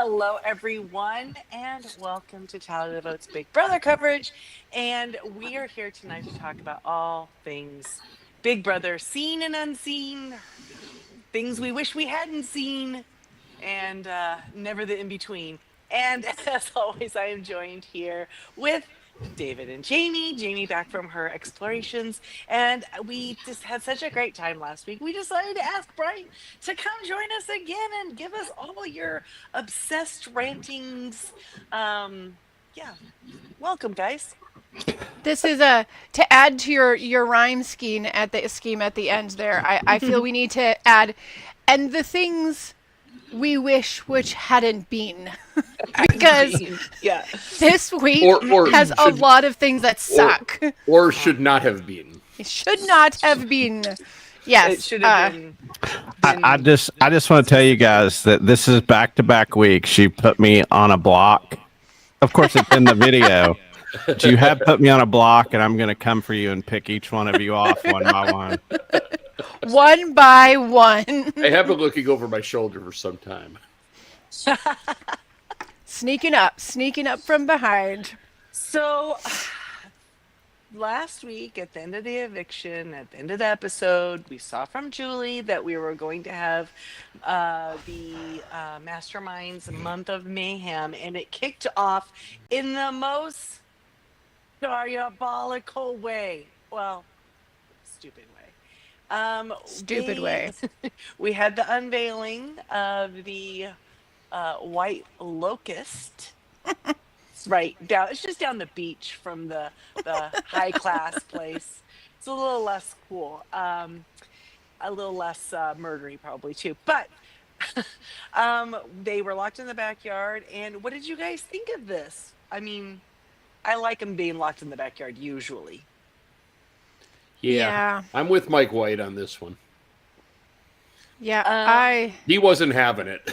Hello, everyone, and welcome to Tyler Devote's Big Brother coverage. And we are here tonight to talk about all things Big Brother, seen and unseen, things we wish we hadn't seen, and never the in between. And as always, I am joined here with David and Jamie. Jamie back from her explorations. And we just had such a great time last week. We decided to ask Bright to come join us again and give us all your obsessed rantings. Yeah. Welcome, guys. This is a to add to your rhyme scheme at the end there. I feel we need to add and the things we wish which hadn't been because Yeah. this week or has a should, lot of things that suck. or should not have been. It should not have been. Yes. It should have been. I just want to tell you guys that this is back-to-back weeks. She put me on a block. Of course, it's in the video. But you have put me on a block, and I'm going to come for you and pick each one of you off one by one. One by one. I have been looking over my shoulder for some time. Sneaking up from behind. So last week at the end of the eviction, at the end of the episode, we saw from Julie that we were going to have the Masterminds Month of Mayhem, and it kicked off in the most diabolical way. Well, stupid way. Stupid way. We had the unveiling of the White Locust. It's right down. It's just down the beach from the high class place. It's a little less cool, a little less murdery probably too. But they were locked in the backyard. And what did you guys think of this? I mean, I like them being locked in the backyard usually. Yeah. I'm with Mike White on this one. Yeah, He wasn't having it.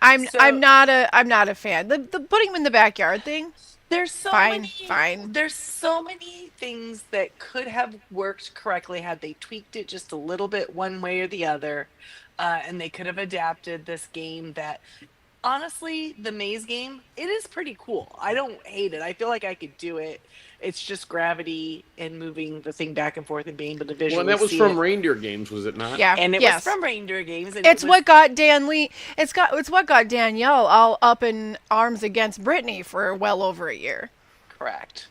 I'm So- not a fan. The putting him in the backyard thing. There's so Fine, many, fine. There's so many things that could have worked correctly had they tweaked it just a little bit one way or the other, and they could have adapted this game. That honestly, the maze game, it is pretty cool. I don't hate it. I feel like I could do it. It's just gravity and moving the thing back and forth and being able to Well, visually and that was see from it. Reindeer Games, was it not? Yeah. And it yes. was from Reindeer Games. And It's it was, what got Dan Lee. It's what got Danielle all up in arms against Brittany for well over a year. correct.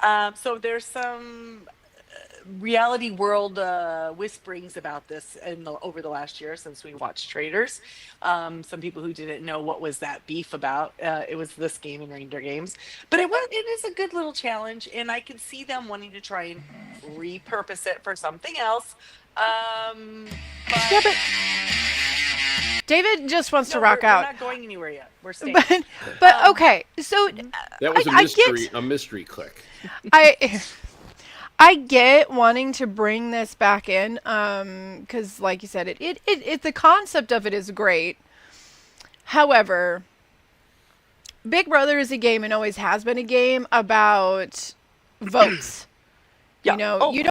So there's some reality world whisperings about this over the last year since we watched Traders. Some people who didn't know what was that beef about. It was this game and Reindeer Games, but it is a good little challenge, and I can see them wanting to try and repurpose it for something else. But Yeah, but David just wants to no, rock we're out. not going anywhere yet. We're staying. But okay, so That was a I mystery. get- A mystery click. I get wanting to bring this back in, because like you said, it the concept of it is great. However, Big Brother is a game and always has been a game about votes. Yeah. You know, Oh, you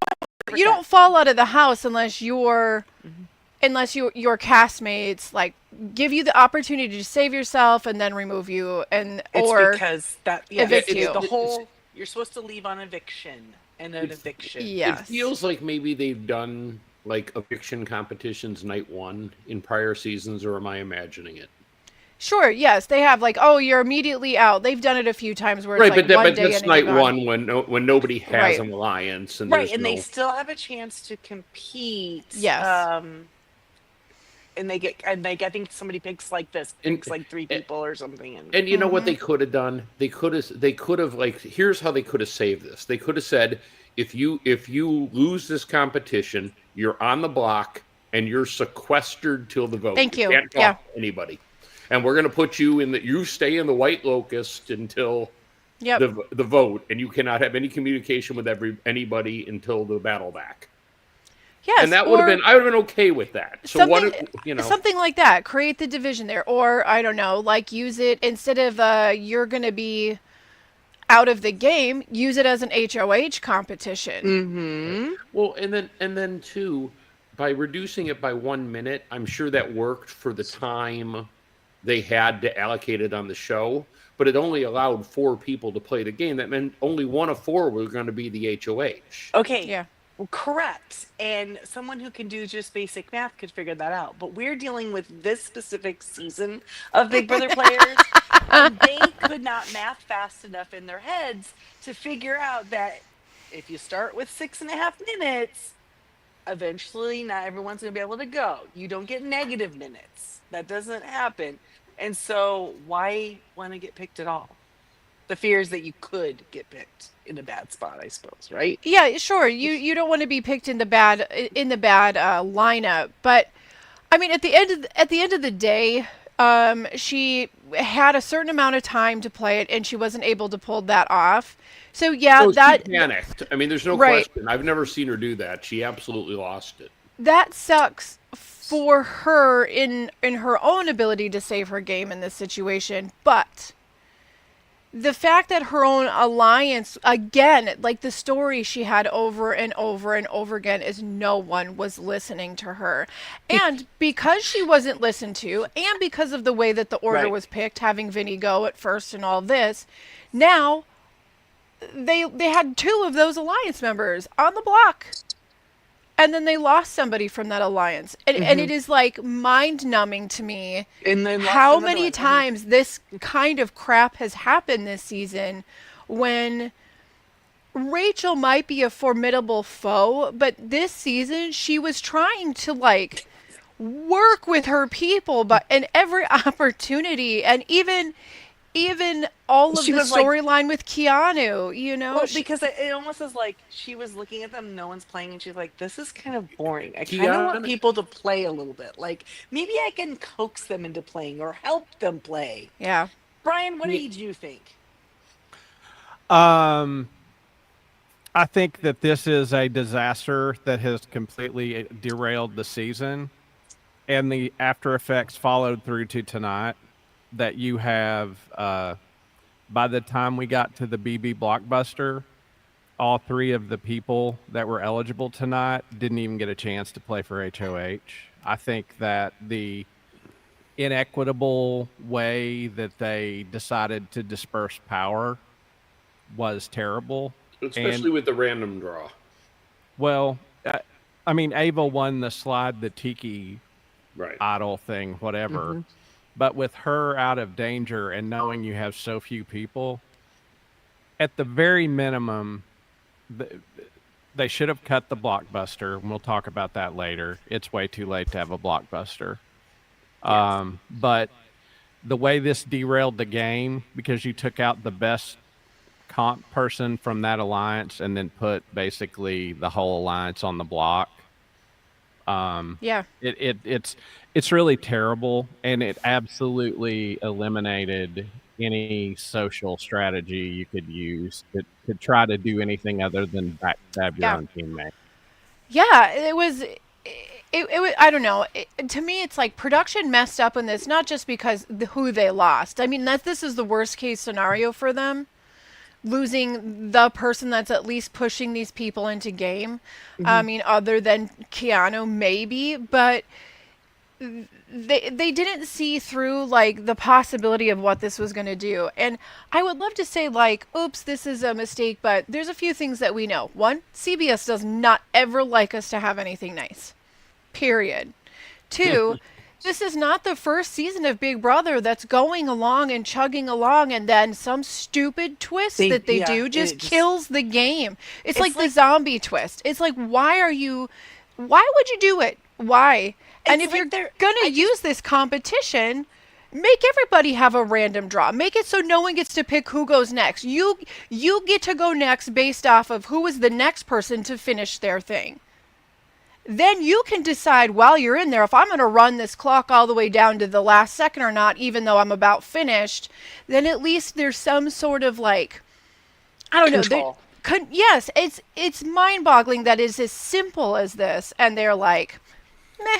don't fall out of the house unless your castmates like give you the opportunity to save yourself and then remove you It's or because that evict it's you. the whole you're supposed to leave on eviction and an eviction. yes. It feels like maybe they've done like eviction competitions night one in prior seasons, or am I imagining it? Sure, yes, they have like, oh, you're immediately out. They've done it a few times where it's Right, like but one but day that's and then night you're gone. one when nobody has Right. an alliance and Right, there's and no. they still have a chance to compete. Yes. And I think somebody picks like three people or something. And you know what they could have done? They could have like, here's how they could have saved this. They could have said, if you lose this competition, you're on the block and you're sequestered till the vote. Thank you. Can't talk Yeah. to anybody. And we're going to put you in you stay in the White Locust until Yep. the vote, and you cannot have any communication with anybody until the battle back. yes. And that would have been, I would have been okay with that. So something, what, something like that. Create the division there, or I don't know, like use it instead of you're gonna be out of the game. Use it as an HOH competition. Mm-hmm. Well, and then too, by reducing it by 1 minute, I'm sure that worked for the time they had to allocate it on the show, but it only allowed 4 people to play the game. That meant only one of 4 were going to be the HOH. Okay. Yeah. Well, correct. And someone who can do just basic math could figure that out. But we're dealing with this specific season of Big Brother players, and they could not math fast enough in their heads to figure out that if you start with 6.5 minutes, eventually not everyone's going to be able to go. You don't get negative minutes. That doesn't happen. And so why want to get picked at all? The fear is that you could get picked in a bad spot, I suppose, right? Yeah, sure. You don't want to be picked in the bad lineup, but I mean, at the end of the day, she had a certain amount of time to play it, and she wasn't able to pull that off. So yeah, So that she panicked. I mean, there's no Right. question. I've never seen her do that. She absolutely lost it. that sucks for her in her own ability to save her game in this situation, but the fact that her own alliance, again, like the story she had over and over and over again, is no one was listening to her. And because she wasn't listened to, and because of the way that the order Right. was picked, having Vinny go at first and all this, now they had 2 of those alliance members on the block. And then they lost somebody from that alliance. And it is like mind numbing to me And then lost how another many one. times this kind of crap has happened this season when Rachel might be a formidable foe, but this season she was trying to like work with her people but in every opportunity, and even all of She the was like- storyline with Keanu, you know. Well, because it almost is like she was looking at them, no one's playing, and she's like, this is kind of boring. I kind of want Keanu- people to play a little bit. Like, maybe I can coax them into playing or help them play. Yeah. Brian, what did you think? I think that this is a disaster that has completely derailed the season, and the after effects followed through to tonight. That you have, by the time we got to the BB Blockbuster, all 3 of the people that were eligible tonight didn't even get a chance to play for HOH. I think that the inequitable way that they decided to disperse power was terrible. Especially with the random draw. Well, I mean, Ava won the slide the tiki Right. idol thing, whatever. But with her out of danger and knowing you have so few people, at the very minimum, they should have cut the blockbuster. And we'll talk about that later. It's way too late to have a blockbuster. But the way this derailed the game, because you took out the best comp person from that alliance and then put basically the whole alliance on the block. Yeah. It's really terrible, and it absolutely eliminated any social strategy you could use to try to do anything other than backstab your Yeah. own teammate. Yeah, it was. I don't know. To me, it's like production messed up in this, not just because who they lost. I mean, this is the worst case scenario for them, losing the person that's at least pushing these people into game. I mean, other than Keanu, maybe, but they didn't see through like the possibility of what this was going to do. And I would love to say like, oops, this is a mistake, but there's a few things that we know. One, CBS does not ever like us to have anything nice. Period. 2, this is not the first season of Big Brother that's going along and chugging along, and then some stupid twist that they do just kills the game. It's like the zombie twist. It's like, why would you do it? Why? And It's if like you're they're- gonna use this competition, make everybody have a random draw. Make it so no one gets to pick who goes next. You get to go next based off of who is the next person to finish their thing. Then you can decide while you're in there if I'm going to run this clock all the way down to the last second or not, even though I'm about finished. Then at least there's some sort of like, I don't know. Control. Yes, it's mind-boggling that it's as simple as this, and they're like, meh.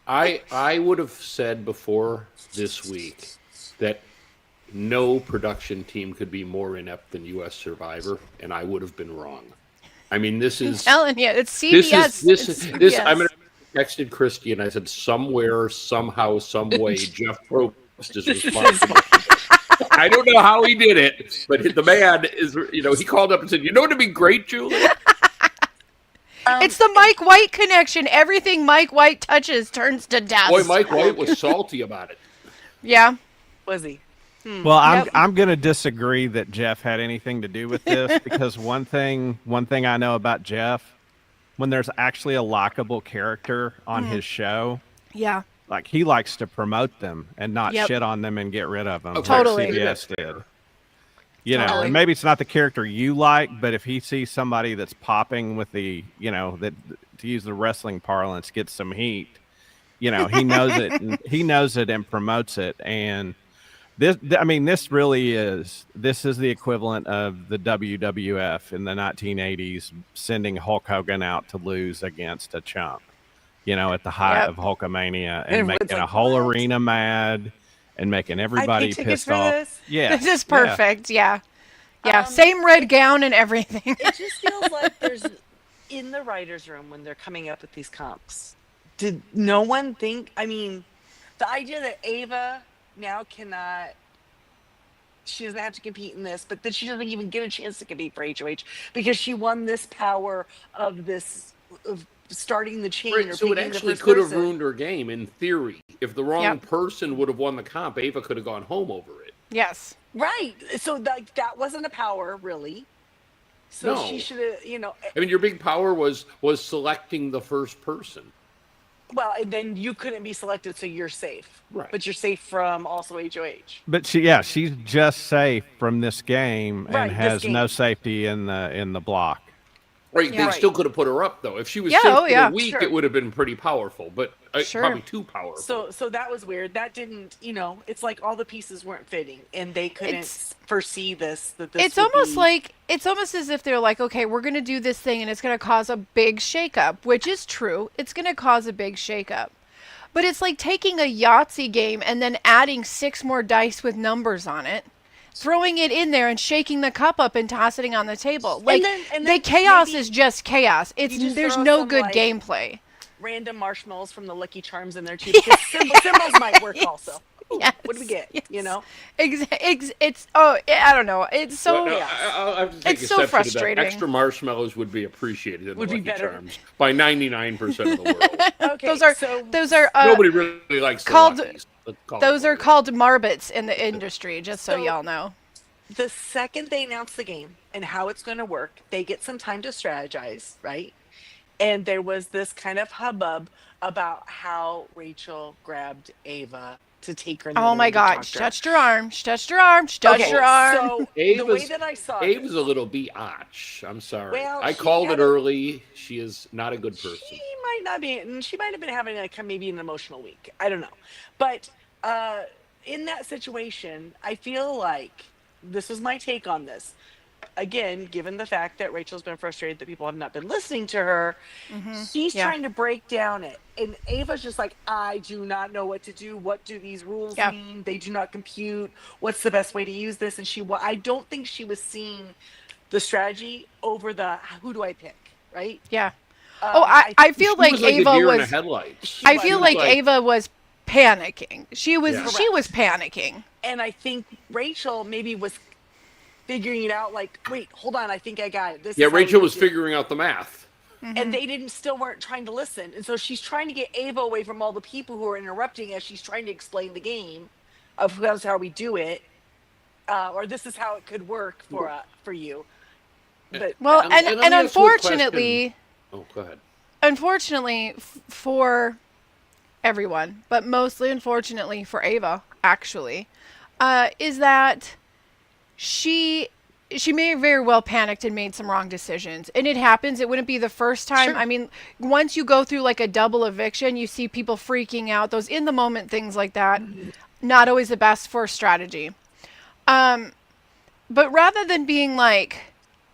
I would have said before this week that no production team could be more inept than U.S. Survivor, and I would have been wrong. I mean, this is Telling you, it's CBS. this It's is CBS. I texted Christy and I said somewhere, somehow, some way, Jeff His response. I don't know how he did it, but the man is, he called up and said, "You know what would be great, Julie?" It's the Mike White connection. Everything Mike White touches turns to dust. Boy, Mike White was salty about it. Yeah. Was he? Well, I'm going to disagree that Jeff had anything to do with this because one thing I know about Jeff, when there's actually a likable character on his show, Yeah. like he likes to promote them and not Yep. shit on them and get rid of them. Okay. Totally. Like CBS did. You know, Totally. and maybe it's not the character you like, but if he sees somebody that's popping with the, that to use the wrestling parlance, gets some heat, he knows it. And he knows it and promotes it. And this is the equivalent of the WWF in the 1980s sending Hulk Hogan out to lose against a chump, at the height Yep. of Hulkamania, and Everyone's making a like, whole "What?" arena mad and making everybody paid tickets pissed for off. this. Yeah, This is yeah. perfect. Yeah. Yeah. Same red gown and everything. It just feels like there's in the writers' room when they're coming up with these comps. Did no one think? I mean, the idea that Ava now cannot. She doesn't have to compete in this, but then she doesn't even get a chance to compete for HOH because she won this power of starting the chain. Right, or so it picking the actually first could have person. ruined her game in theory. If the wrong Yep. person would have won the comp, Ava could have gone home over it. Yes. Right. So that wasn't a power, really. So No. she should have, I mean, your big power was selecting the first person. well, and then you couldn't be selected, so you're safe. Right. But you're safe from also HOH. But she's just safe from this game and Right, this has no game. safety in the block. Right, Yeah. they still could have put her up though. If she was Yeah, safe oh, for yeah. a week, Sure. it would have been pretty powerful, but Sure. probably too powerful. So that was weird. That didn't, it's like all the pieces weren't fitting, and they couldn't It's- foresee this. That this. It's would almost be- like it's almost as if they're like, okay, we're going to do this thing and it's going to cause a big shakeup, which is true. It's going to cause a big shakeup. But it's like taking a Yahtzee game and then adding 6 more dice with numbers on it, throwing it in there and shaking the cup up and tossing it on the table. Like and the then chaos maybe is just chaos. It's you just there's throw no some, good like, gameplay. random marshmallows from the Lucky Charms in there too, because symbols might work also. Ooh, Yes, what do we get? yes. You know. I don't know. It's so Well, no, yeah. I'll have to take It's so exception to that. frustrating. Extra marshmallows would be appreciated in Would the be Lucky better. Charms by 99% of the world. Okay. those are so Nobody really likes the called- Luckies. Let's call it those what are it is. called marbits in the industry, just so So- y'all know. the second they announce the game and how it's going to work, they get some time to strategize, right? And there was this kind of hubbub about how Rachel grabbed Ava to take her. In the Oh room my to God! talk She to her. touched her arm. She touched her arm. She touched Okay, her arm. So the way Ava's- that I saw Abe it, is a little biatch. I'm sorry. Well, I she called had it a- early. She is not a good person. she might not be, and she might have been having maybe an emotional week. I don't know, but in that situation, I feel like this was my take on this. Again, given the fact that Rachel's been frustrated that people have not been listening to her, she's Yeah. trying to break down it. And Ava's just like, I do not know what to do. What do these rules Yeah. mean? They do not compute. What's the best way to use this? And I don't think she was seeing the strategy over the who do I pick, right? Yeah. Oh, I feel She like was like Ava a deer in was. the headlights. I was. feel She like was like- Ava was panicking. She was. Yeah. She was panicking. And I think Rachel maybe was figuring it out like, wait, hold on, I think I got it. This Yeah, is how Rachel we was do it. figuring out the math. And they still weren't trying to listen. And so she's trying to get Ava away from all the people who are interrupting as she's trying to explain the game of that's how we do it. Or this is how it could work for you. But Well, let me and ask you a unfortunately, Oh, go ahead. unfortunately for everyone, but mostly unfortunately for Ava, actually, is that she may have very well panicked and made some wrong decisions. And it happens. It wouldn't be the first time. Sure. I mean, once you go through like a double eviction, you see people freaking out. Those in the moment things like that, not always the best for strategy. But rather than being like,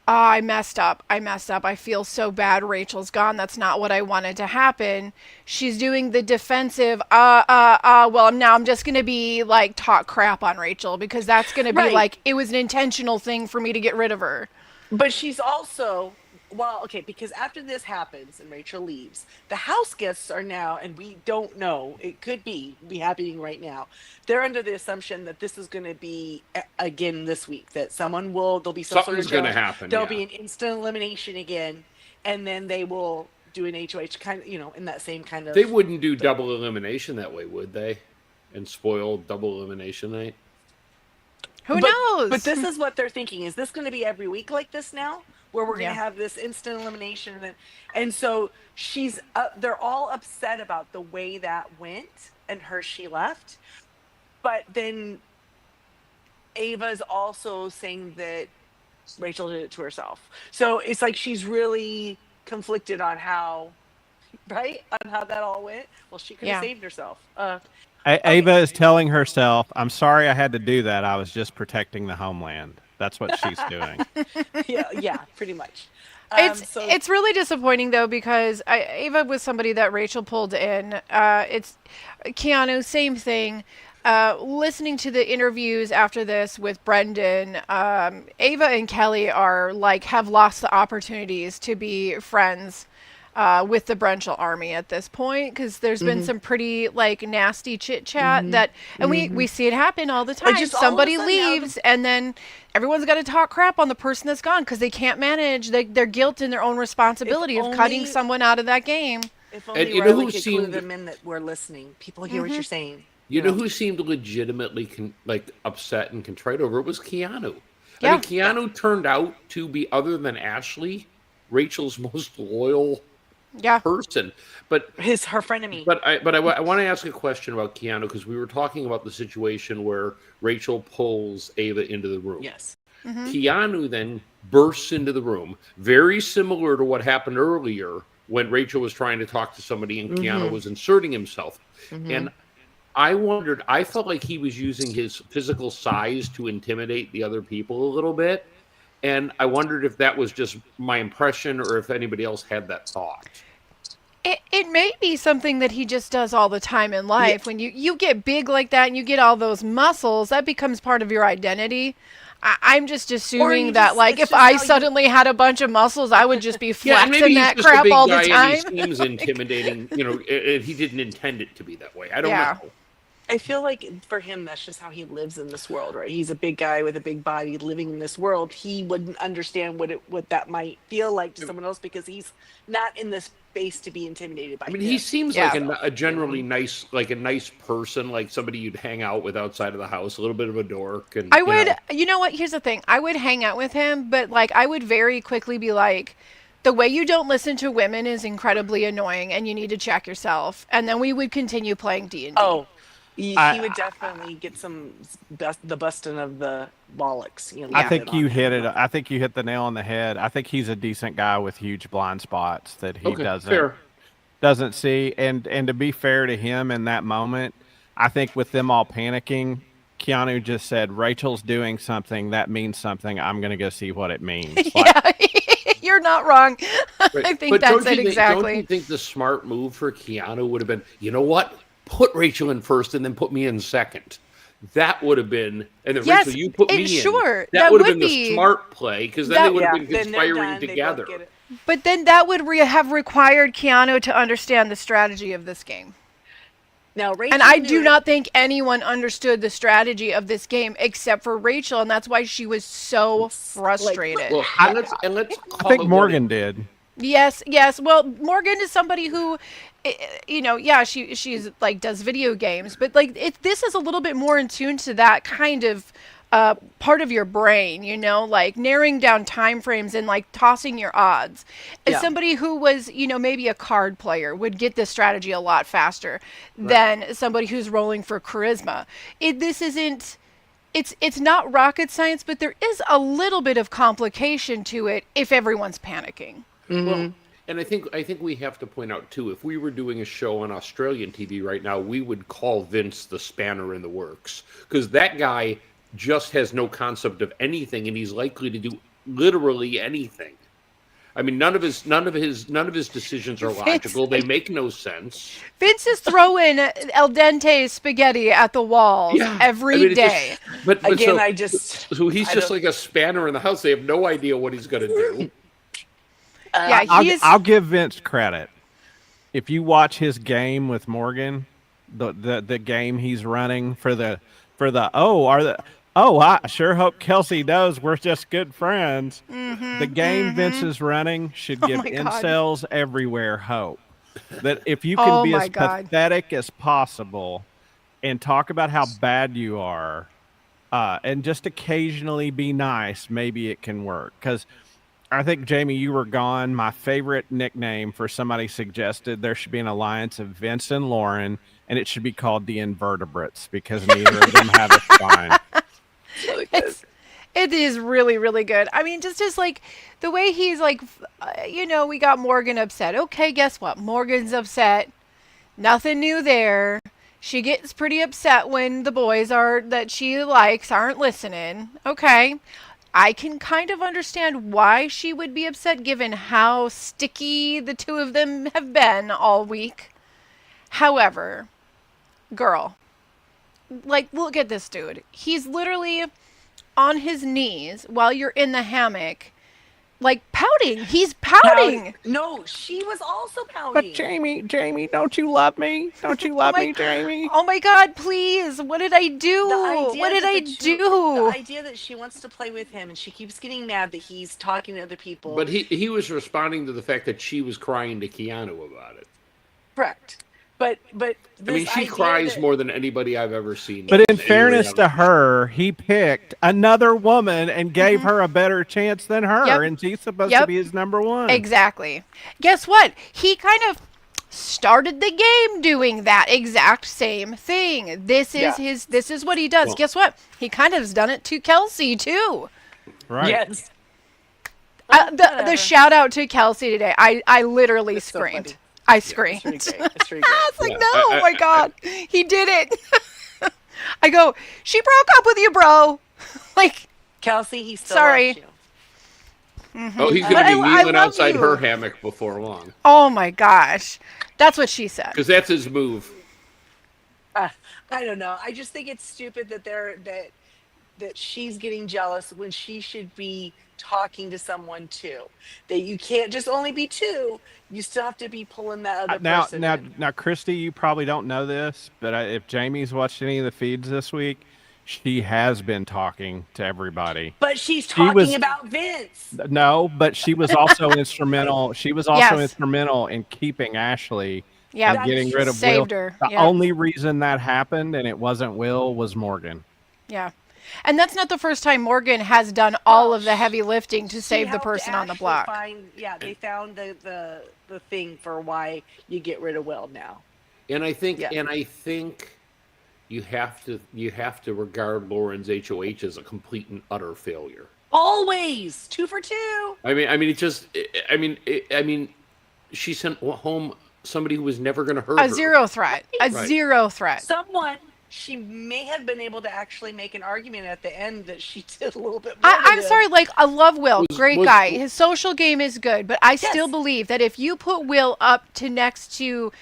oh, I messed up, I feel so bad, Rachel's gone, that's not what I wanted to happen, she's doing the defensive, well, now I'm just going to be like, talk crap on Rachel, because that's going to be Right. like, it was an intentional thing for me to get rid of her. But she's also well, okay, because after this happens and Rachel leaves, the house guests are now, and we don't know, it could be happening right now. They're under the assumption that this is going to be again this week, that there'll be some Something's sort going of to happen. there'll Yeah. be an instant elimination again, and then they will do an HOH kind of, in that same kind of. They wouldn't do double elimination that way, would they? And spoil double elimination night? Who but, knows? But this is what they're thinking. Is this going to be every week like this now, where we're going Yeah. to have this instant elimination? And so they're all upset about the way that went and she left. But then Ava's also saying that Rachel did it to herself. So it's like she's really conflicted on how that all went. Well, she could have saved herself. Ava is telling herself, "I'm sorry I had to do that. I was just protecting the homeland." That's what she's doing. yeah, pretty much. It's really disappointing though, because Ava was somebody that Rachel pulled in. It's Keanu, same thing. Listening to the interviews after this with Brendan, Ava and Kelly have lost the opportunities to be friends with the Brenchel army at this point, because there's been some pretty nasty chit chat and we see it happen all the time. Just somebody all of a sudden leaves and then everyone's got to talk crap on the person that's gone because they can't manage their guilt and their own responsibility of cutting someone out of that game. If only Riley could clue them in that we're listening. People hear what you're saying. You know who seemed legitimately upset and contrite over it was Keanu. Yeah. I mean, Keanu turned out to be, other than Ashley, Rachel's most loyal person. But her frenemy. But I want to ask a question about Keanu, because we were talking about the situation where Rachel pulls Ava into the room. Yes. Keanu then bursts into the room, very similar to what happened earlier when Rachel was trying to talk to somebody and Keanu was inserting himself. And I felt like he was using his physical size to intimidate the other people a little bit. And I wondered if that was just my impression or if anybody else had that thought. It may be something that he just does all the time in life. Yeah. When you get big like that and you get all those muscles, that becomes part of your identity. I'm just assuming that, if I suddenly had a bunch of muscles, I would just be flexing that crap all the time. And he seems intimidating, and he didn't intend it to be that way. I don't know. I feel like for him, that's just how he lives in this world, right? He's a big guy with a big body living in this world. He wouldn't understand what that might feel like to someone else, because he's not in this space to be intimidated by. I mean, he seems like a generally nice, a nice person, like somebody you'd hang out with outside of the house, a little bit of a dork. And I would, you know what? Here's the thing. I would hang out with him, but I would very quickly be like, the way you don't listen to women is incredibly annoying, and you need to check yourself. And then we would continue playing D&D. Oh. He would definitely get the busting of the bollocks. I think you hit it. I think you hit the nail on the head. I think he's a decent guy with huge blind spots that he doesn't see. And to be fair to him in that moment, I think with them all panicking, Keanu just said, "Rachel's doing something. That means something. I'm going to go see what it means." You're not wrong. I think that's it exactly. Don't you think the smart move for Keanu would have been, you know what? Put Rachel in first and then put me in second. That would have been, and then Rachel, you put me in. Sure, that would have been the smart play, because then they would have been conspiring together. But then that would have required Keanu to understand the strategy of this game. Now, Rachel, and I do not think anyone understood the strategy of this game except for Rachel, and that's why she was so frustrated. I think Morgan did. Yes. Well, Morgan is somebody who, she's does video games, but this is a little bit more in tune to that kind of part of your brain, narrowing down time frames and tossing your odds. As somebody who was, maybe a card player would get this strategy a lot faster than somebody who's rolling for charisma. It's not rocket science, but there is a little bit of complication to it if everyone's panicking. Mm-hmm. Well, and I think we have to point out too, if we were doing a show on Australian TV right now, we would call Vince the spanner in the works, because that guy just has no concept of anything, and he's likely to do literally anything. I mean, none of his decisions are logical. They make no sense. Vince is throwing al dente spaghetti at the walls every day. So he's just like a spanner in the house. They have no idea what he's going to do. Yeah, I'll give Vince credit. If you watch his game with Morgan, the game he's running for the I sure hope Kelsey knows we're just good friends. The game Vince is running should give my God. incels everywhere hope. That if you Oh can be my as God. pathetic as possible and talk about how bad you are, and just occasionally be nice, maybe it can work. Because I think, Jamie, you were gone. My favorite nickname for somebody suggested there should be an alliance of Vince and Lauren, and it should be called the Invertebrates because neither of them have a spine. It is really, really good. I mean, just like the way he's like, we got Morgan upset. Okay, guess what? Morgan's upset. Nothing new there. She gets pretty upset when the boys that she likes aren't listening. Okay. I can kind of understand why she would be upset given how sticky the two of them have been all week. However, girl, like, look at this dude. He's literally on his knees while you're in the hammock, like pouting. He's pouting. No, she was also pouting. But Jamie, don't you love me? Don't you love me, Jamie? Oh my God, please. What did I do? What did I do? The idea that she wants to play with him and she keeps getting mad that he's talking to other people. But he was responding to the fact that she was crying to Keanu about it. Correct. But I mean, she cries more than anybody I've ever seen. But in fairness to her, he picked another woman and gave her a better chance than her, Yep. and she's supposed to be his number one. Exactly. Guess what? He kind of started the game doing that exact same thing. This is what he does. Well, Guess what? He kind of has done it to Kelsey too. Right. Yes. The shout out to Kelsey today. I literally It's so screamed. funny. I screamed. It's really great. It's really great. I was like, no, oh my God. He did it. I go, she broke up with you, bro. Like, Kelsey, he still Sorry. loves you. Oh, he's But going to be I kneeling love outside you. her hammock before long. oh my gosh. That's what she said. Because that's his move. I don't know. I just think it's stupid that that she's getting jealous when she should be talking to someone too. That you can't just only be two. You still have to be pulling that other person. Now, Christy, you probably don't know this, but if Jamie's watched any of the feeds this week, she has been talking to everybody. But she's talking about Vince. No, but she was also instrumental. She was also Yes. instrumental in keeping Ashley Yeah, and getting rid of saved Will. her. The Yeah. only reason that happened, and it wasn't Will, was Morgan. Yeah. And that's not the first time Morgan has done all Well, of the heavy lifting to She save the helped person on the Ashley block. They found the thing for why you get rid of Will now. And I think Yeah. you have to regard Lauren's HOH as a complete and utter failure. Always 2 for 2. I mean, she sent home somebody who was never going to hurt her. A zero threat. A Right. zero threat. Someone she may have been able to actually make an argument at the end that she did a little bit more. I'm sorry, like, I love Will. Great was- guy. His social game is good, but I still believe that if you put Will up to next to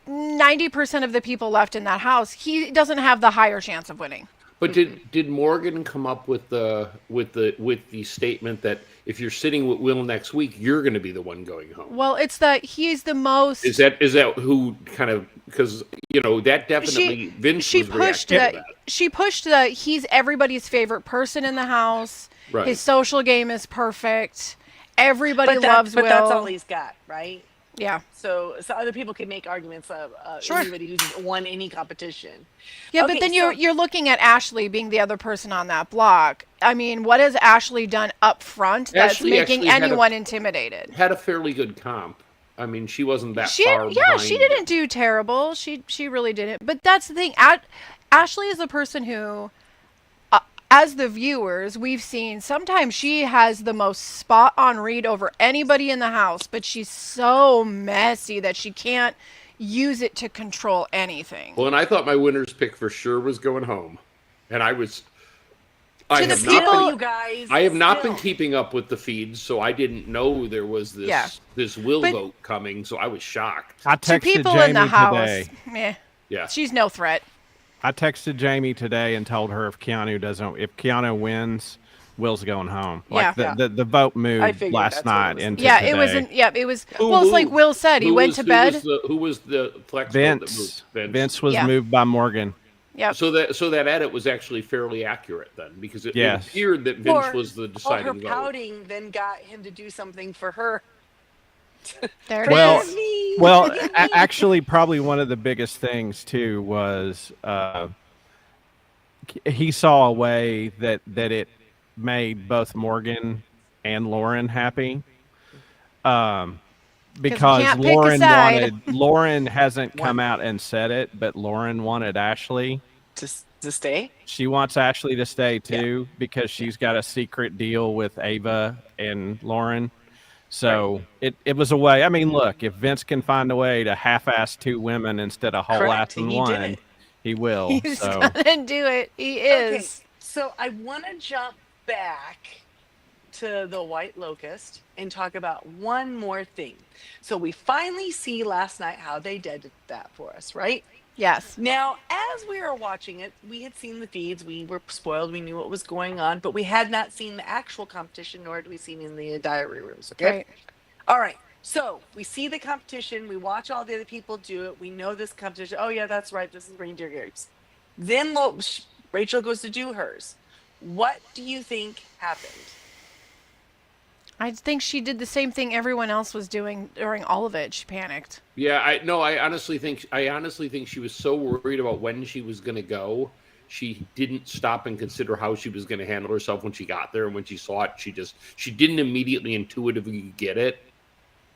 90% of the people left in that house, he doesn't have the higher chance of winning. But did Morgan come up with the statement that if you're sitting with Will next week, you're going to be the one going home? Well, it's that he's the most. Is that who kind of, because that definitely Vince she was pushed reacting to that. that. She pushed that he's everybody's favorite person in the house. Right. His social game is perfect. Everybody loves but Will. that's all he's got, right? Yeah. So other people can make arguments of Sure. anybody who's won any competition. Yeah, Okay, but then so- you're looking at Ashley being the other person on that block. I mean, what has Ashley done up front that's Ashley making actually had anyone intimidated? Had a fairly good comp. I mean, she wasn't that She far behind. she didn't do terrible. She really didn't. But that's the thing. Ashley is a person who, as the viewers, we've seen sometimes she has the most spot on read over anybody in the house, but she's so messy that she can't use it to control anything. Well, and I thought my winner's pick for sure was going home, and I was. I the have people- not been. you guys. I have not been still. keeping up with the feeds, so I didn't know there was this Yeah. this will But- vote coming. So I was shocked. I To texted people Jamie in the house, today. meh, Yeah. she's no threat. I texted Jamie today and told her if Keanu wins, Will's going home. Yeah. Like the vote I moved figured last that's what it night was. into Yeah, today. it was. It was. Who Well, it's like moved? Will said. He went to bed. Who was the flex vote that Vince. moved? Vince was Yeah. moved by Morgan. Yep. So that edit was actually fairly accurate then, because it Yes. appeared that Vince Or was the all her deciding vote. pouting then got him to do something for her. There it Well, is. Me. Well, actually, probably one of the biggest things too was he saw a way that it made both Morgan and Lauren happy. Because can't pick a Lauren side. Lauren hasn't come out and said it, but Lauren wanted Ashley. to stay. She wants Ashley to stay too because she's got a secret deal with Ava and Lauren. So it was a way. I mean, look, if Vince can find a way to half-ass two women instead of Correct. whole-assing He did one, it. he will. He's So gonna do it. He Okay, is. so I want to jump back to the White Locust and talk about one more thing. So we finally see last night how they did that for us, right? Yes. Now, as we were watching it, we had seen the feeds. We were spoiled. We knew what was going on, but we had not seen the actual competition, nor had we seen in the diary rooms. Okay. Right. All right. So we see the competition. We watch all the other people do it. We know this competition. Oh, yeah, that's right. This is Reindeer Games. Then Rachel goes to do hers. What do you think happened? I think she did the same thing everyone else was doing during all of it. She panicked. Yeah, I honestly think she was so worried about when she was going to go, she didn't stop and consider how she was going to handle herself when she got there, and when she saw it, she didn't immediately intuitively get it,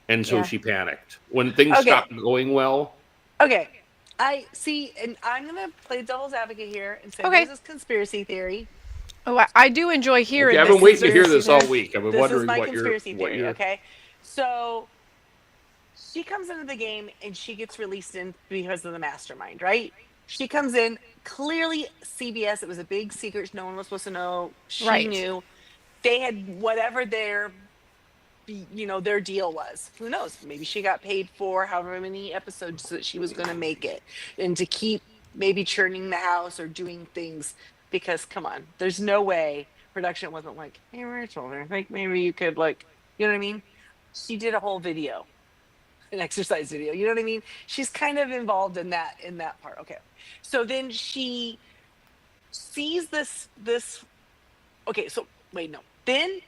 and so Yeah. she panicked when things Okay. stopped going well. Okay. I see, and I'm going to play devil's advocate here and say Okay. this is conspiracy theory. Oh, I do enjoy hearing. Okay, I've this been waiting to hear conspiracy this all theory. week. I've been This is wondering my what conspiracy your theory, okay? So she comes into the game and she gets released in because of the mastermind, right? She comes in, clearly CBS, it was a big secret, no one was supposed to know. She Right. knew. They had whatever their deal was. Who knows? Maybe she got paid for however many episodes that she was going to make it, and to keep maybe churning the house or doing things. Because come on, there's no way production wasn't like, hey Rachel, I think maybe you could, like, you know what I mean? She did a whole video, an exercise video. You know what I mean? She's kind of involved in that part. Okay, so then she sees this. Okay, so wait, no. Then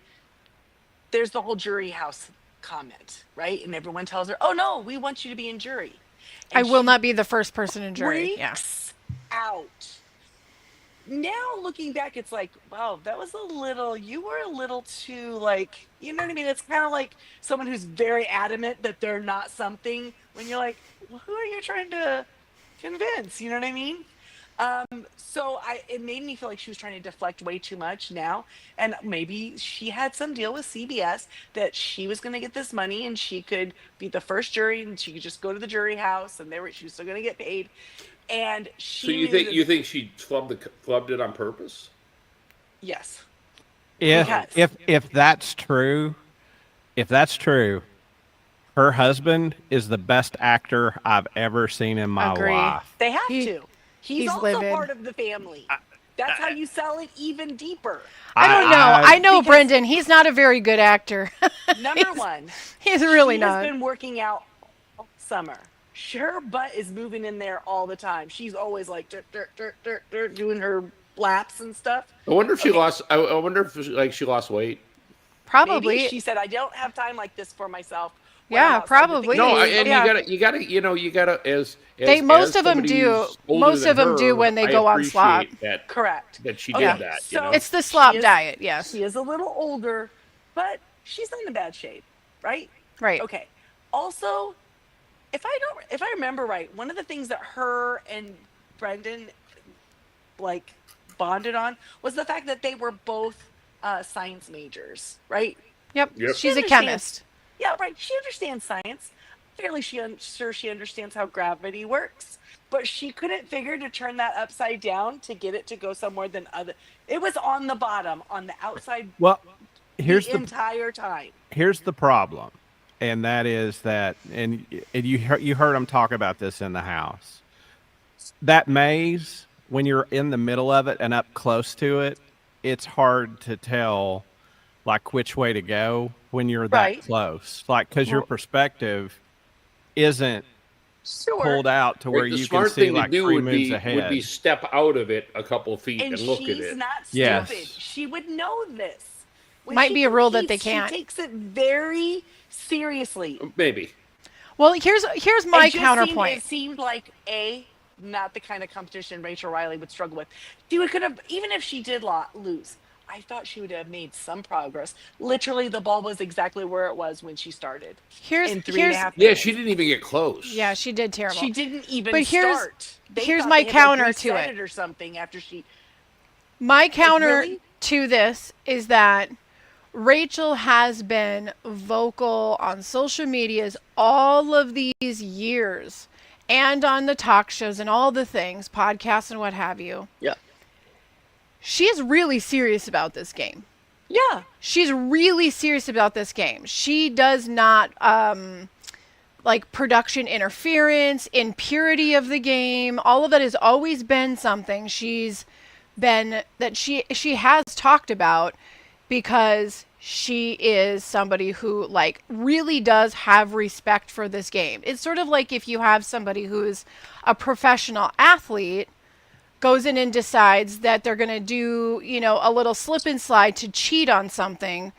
there's the whole jury house comment, right? And everyone tells her, "Oh no, we want you to be in jury." I And will she not be the first person in jury. Yeah. freaks out. Now looking back, it's like, wow, you were a little too, like, you know what I mean? It's kind of like someone who's very adamant that they're not something when you're like, well, who are you trying to convince? You know what I mean? So it made me feel like she was trying to deflect way too much now. And maybe she had some deal with CBS that she was going to get this money and she could be the first jury and she could just go to the jury house and she was still going to get paid. And she So you knew think she flubbed it on purpose? yes. if that's true, her husband is the best actor I've ever seen in my Agree. life. They have He- to. He's he's also livid. part of the family. That's how you sell it even deeper. I don't know. I know because- Brendan. He's not a very good actor. Number one, He's really she not. has been working out all summer. Her butt is moving in there all the time. She's always like doing her laps and stuff. I wonder if she lost. I wonder if she lost weight. Probably. Maybe she said, "I don't have time like this for myself." when Yeah, I'm outside with the probably. kids." No, Please, and yeah. you gotta as Most as of them somebody do. who's older Most than of them do her, when they I go on slop. appreciate Correct. that she Okay, did that. so- You know? It's the slop She is- diet. Yes. She is a little older, but she's not in bad shape, right? Right. Okay. Also, if I remember right, one of the things that her and Brendan like bonded on was the fact that they were both science majors, right? Yep. Yep. She's a understands- chemist. Yeah, right. She understands science. Fairly sure she understands how gravity works, but she couldn't figure to turn that upside down to get it to go somewhere than other. It was on the bottom, on the outside, Well, here's the entire time. here's the problem, and that is that, and you heard him talk about this in the house. That maze, when you're in the middle of it and up close to it, it's hard to tell like which way to go when you're that Right. close. Like, because your Well- perspective isn't Sure. pulled out to where Right, the you can smart see thing to like do 3 would moves be ahead. step out of it a couple feet And and look at she's it. not stupid. Yes. She would know this. When Might she be a rule that they competes, can't. She takes it very seriously. Maybe. Well, here's my It just counterpoint. It seemed like not the kind of competition Rachel Riley would struggle with. Could have, even if she did lose, I thought she would have made some progress. Literally, the ball was exactly where it was when she started. Here's In 3.5 Yeah, minutes. she didn't even get close. yeah, she did terrible. She didn't even But here's- start. They here's thought my they had, counter like, to reset it. or something after she. My counter really? to this is that Rachel has been vocal on social medias all of these years and on the talk shows and all the things, podcasts and what have you. Yeah. She is really serious about this game. Yeah. She's really serious about this game. She does not like production interference, impurity of the game. All of that has always been something she's been that she has talked about, because she is somebody who like really does have respect for this game. It's sort of like if you have somebody who's a professional athlete goes in and decides that they're going to do, a little slip and slide to cheat on something.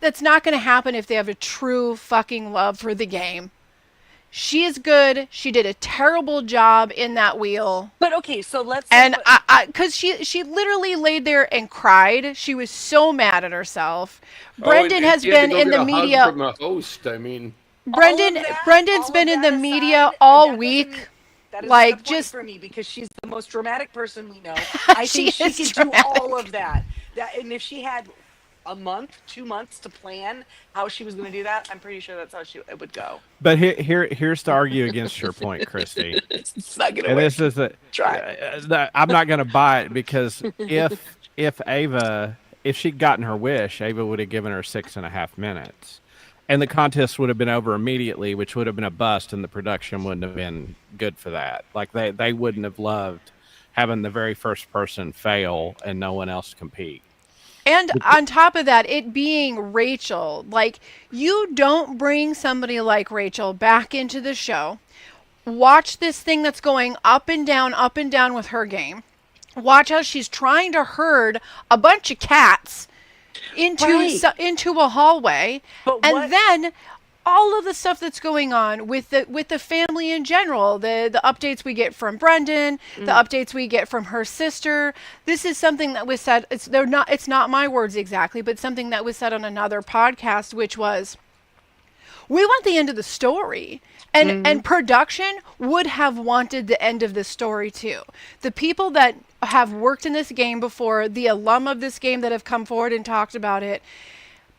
That's not going to happen if they have a true fucking love for the game. She is good. She did a terrible job in that wheel. But okay, so let's. And because she literally laid there and cried. She was so mad at herself. Brendan has she had to been go in get the a hug media. from the host. I mean, Brendan's been in the media all week. That is like, not a point just- for me, because she's the most dramatic person we know. I She think she is could do all dramatic. of that. And if she had a month, 2 months to plan how she was going to do that, I'm pretty sure that's how it would go. But here's to argue against your point, Christy. It's not going to And work. this is I'm not going to buy it, because if Ava, if she'd gotten her wish, Ava would have given her 6.5 minutes, and the contest would have been over immediately, which would have been a bust, and the production wouldn't have been good for that. Like they wouldn't have loved having the very first person fail and no one else compete. And on top of that, it being Rachel, like, you don't bring somebody like Rachel back into the show. Watch this thing that's going up and down with her game. Watch how she's trying to herd a bunch of cats into Right. into a hallway, But and what- then all of the stuff that's going on with the family in general, the updates we get from Brendan, the updates we get from her sister. This is something that was said. It's not my words exactly, but something that was said on another podcast, which was, we want the end of the story. And production would have wanted the end of the story too. The people that have worked in this game before, the alum of this game that have come forward and talked about it,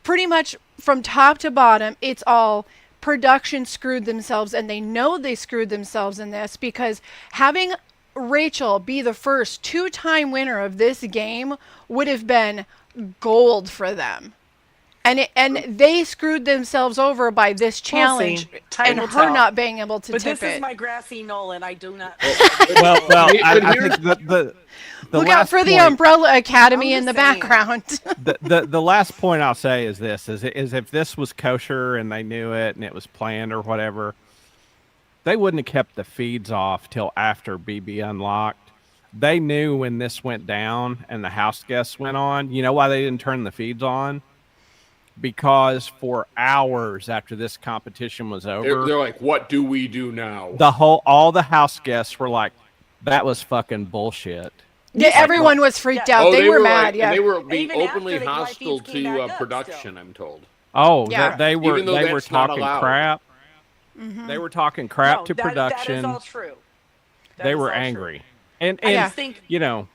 pretty much from top to bottom, it's all production screwed themselves, and they know they screwed themselves in this, because having Rachel be the first 2-time winner of this game would have been gold for them. And they screwed themselves over by this challenge Time and will her tell. not being able to But tip this is it. my grassy knoll, and I do not. Well, I But here's- think the Look out last for the point- Umbrella Academy I'm in the just saying. background. the last point I'll say is this: is if this was kosher and they knew it and it was planned or whatever, they wouldn't have kept the feeds off till after BB Unlocked. They knew when this went down and the house guests went on. You know why they didn't turn the feeds on? Because for hours after this competition was over, they're like, "What do we do now?" all the house guests were like, "That was fucking bullshit." Yeah, everyone was freaked Yeah. out. They were mad. like, Yeah. and they were being Even after openly the live hostile feeds came to back up production. still. I'm told. Oh, Yeah. they were Even though they were that's not talking allowed. crap. Mm-hmm. They were talking crap No, to that production. is all true. That They is were all true. angry, and I Yeah. just think you know,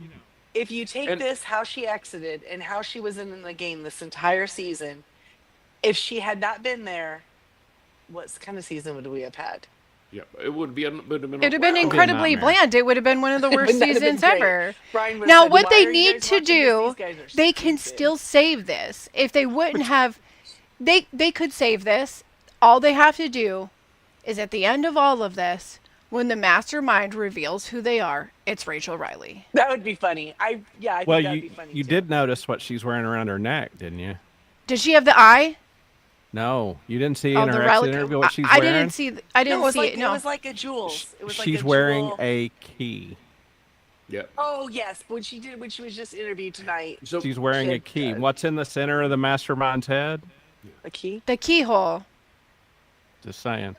if you take And- this, how she exited and how she was in the game this entire season, if she had not been there, what kind of season would we have had? Yeah, it would be. Would have been. It would have been wow. incredibly nightmare. bland. It would have been one of the worst Wouldn't that have been seasons great? ever. Brian would have Now, said, what "Why they are you need guys to watching this? do, These guys are they can stupid." still save this. If they wouldn't have, they could save this. All they have to do is at the end of all of this, when the mastermind reveals who they are, it's Rachel Riley. That would be funny. I think Well, that'd you be funny you too. did notice what she's wearing around her neck, didn't you? Does she have the eye? No, you didn't see Oh, in the her exit relic. interview what she's I wearing. didn't see. I didn't No, it was see like it. No. it was like a jewels. It was like She's a wearing jewel. a key. Yep. Oh yes, when she was just interviewed tonight. So She's wearing a Shit, key. God. What's in the center of the mastermind's head? A key. The keyhole. Just saying.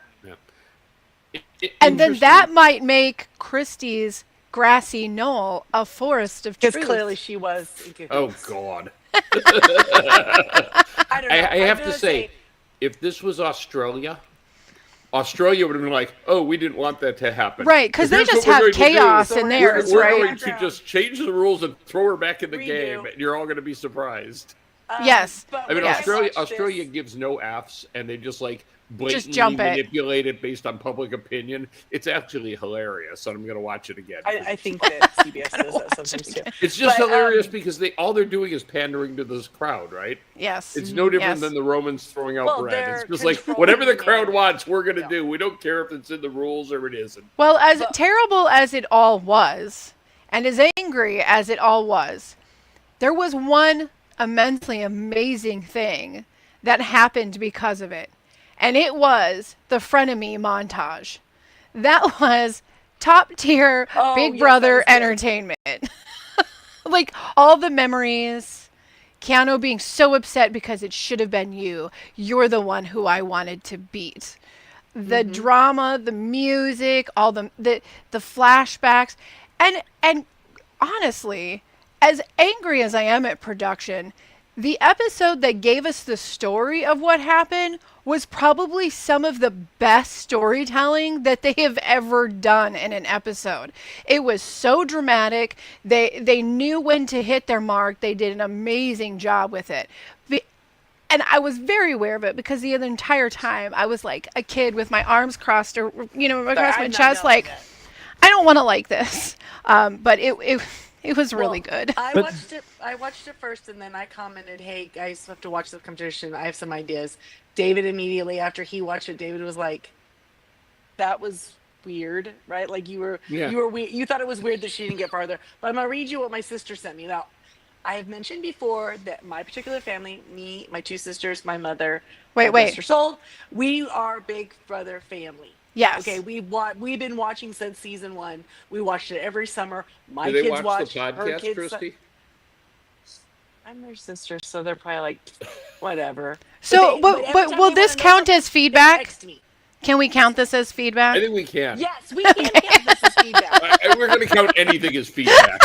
And then interesting- that might make Christie's grassy knoll a forest of Because truth. clearly she was. In Oh cahoots. God. I don't know. I I'm have gonna to say, if this was Australia, Australia would have been like, "Oh, we didn't want that to happen." Right, 'cause they Here's just what we're have going to do. chaos So in we're- theirs, We're right? going to just change the rules and throw her back in the Redo. game, and you're all going to be surprised. Yes. But I mean, when Yes. Australia watched Australia this- gives no Fs, and they just like blatantly jump it. manipulate it based on public opinion. It's actually hilarious, and I'm going to watch it again. I think that CBS does that sometimes too. It's just but, hilarious because all they're doing is pandering to this crowd, right? Yes. It's no different Yes. than the Romans throwing out Well, bread. they're It's just like controlling whatever the the crowd narrative. wants, we're going to Yeah. do. We don't care if it's in the rules or it isn't. Well, as But- terrible as it all was, and as angry as it all was, there was one immensely amazing thing that happened because of it. And it was the frenemy montage. That was top tier Oh, Big yes, Brother that was good. entertainment. Like all the memories, Keanu being so upset because it should have been you. You're the one who I wanted to beat. The drama, the music, all the flashbacks, and honestly, as angry as I am at production, the episode that gave us the story of what happened was probably some of the best storytelling that they have ever done in an episode. It was so dramatic. They knew when to hit their mark. They did an amazing job with it. And I was very aware of it because the entire time I was like a kid with my arms crossed or across my I'm not chest, knowing like that. I don't want to like this. But it was really Well, good. I But- watched it first, and then I commented, "Hey guys, you have to watch the competition. I have some ideas." David immediately after he watched it, David was like, "That was weird, right? Like you were weird. You thought it was weird that she didn't get farther." But I'm gonna read you what my sister sent me. Now, I have mentioned before that my particular family, me, my two sisters, my mother, Wait. Mr. Soul, we are Big Brother family. Yes. Okay, we've been watching since season 1. We watched it every summer. My Do they kids watch the her podcast, kids. Christy? I'm their sister, so they're probably like, whatever. So, every but time will they this wanna know count something, as they feedback? text me. Can we count this as feedback? I think we can. Yes, we can count this as feedback. We're going to count anything as feedback.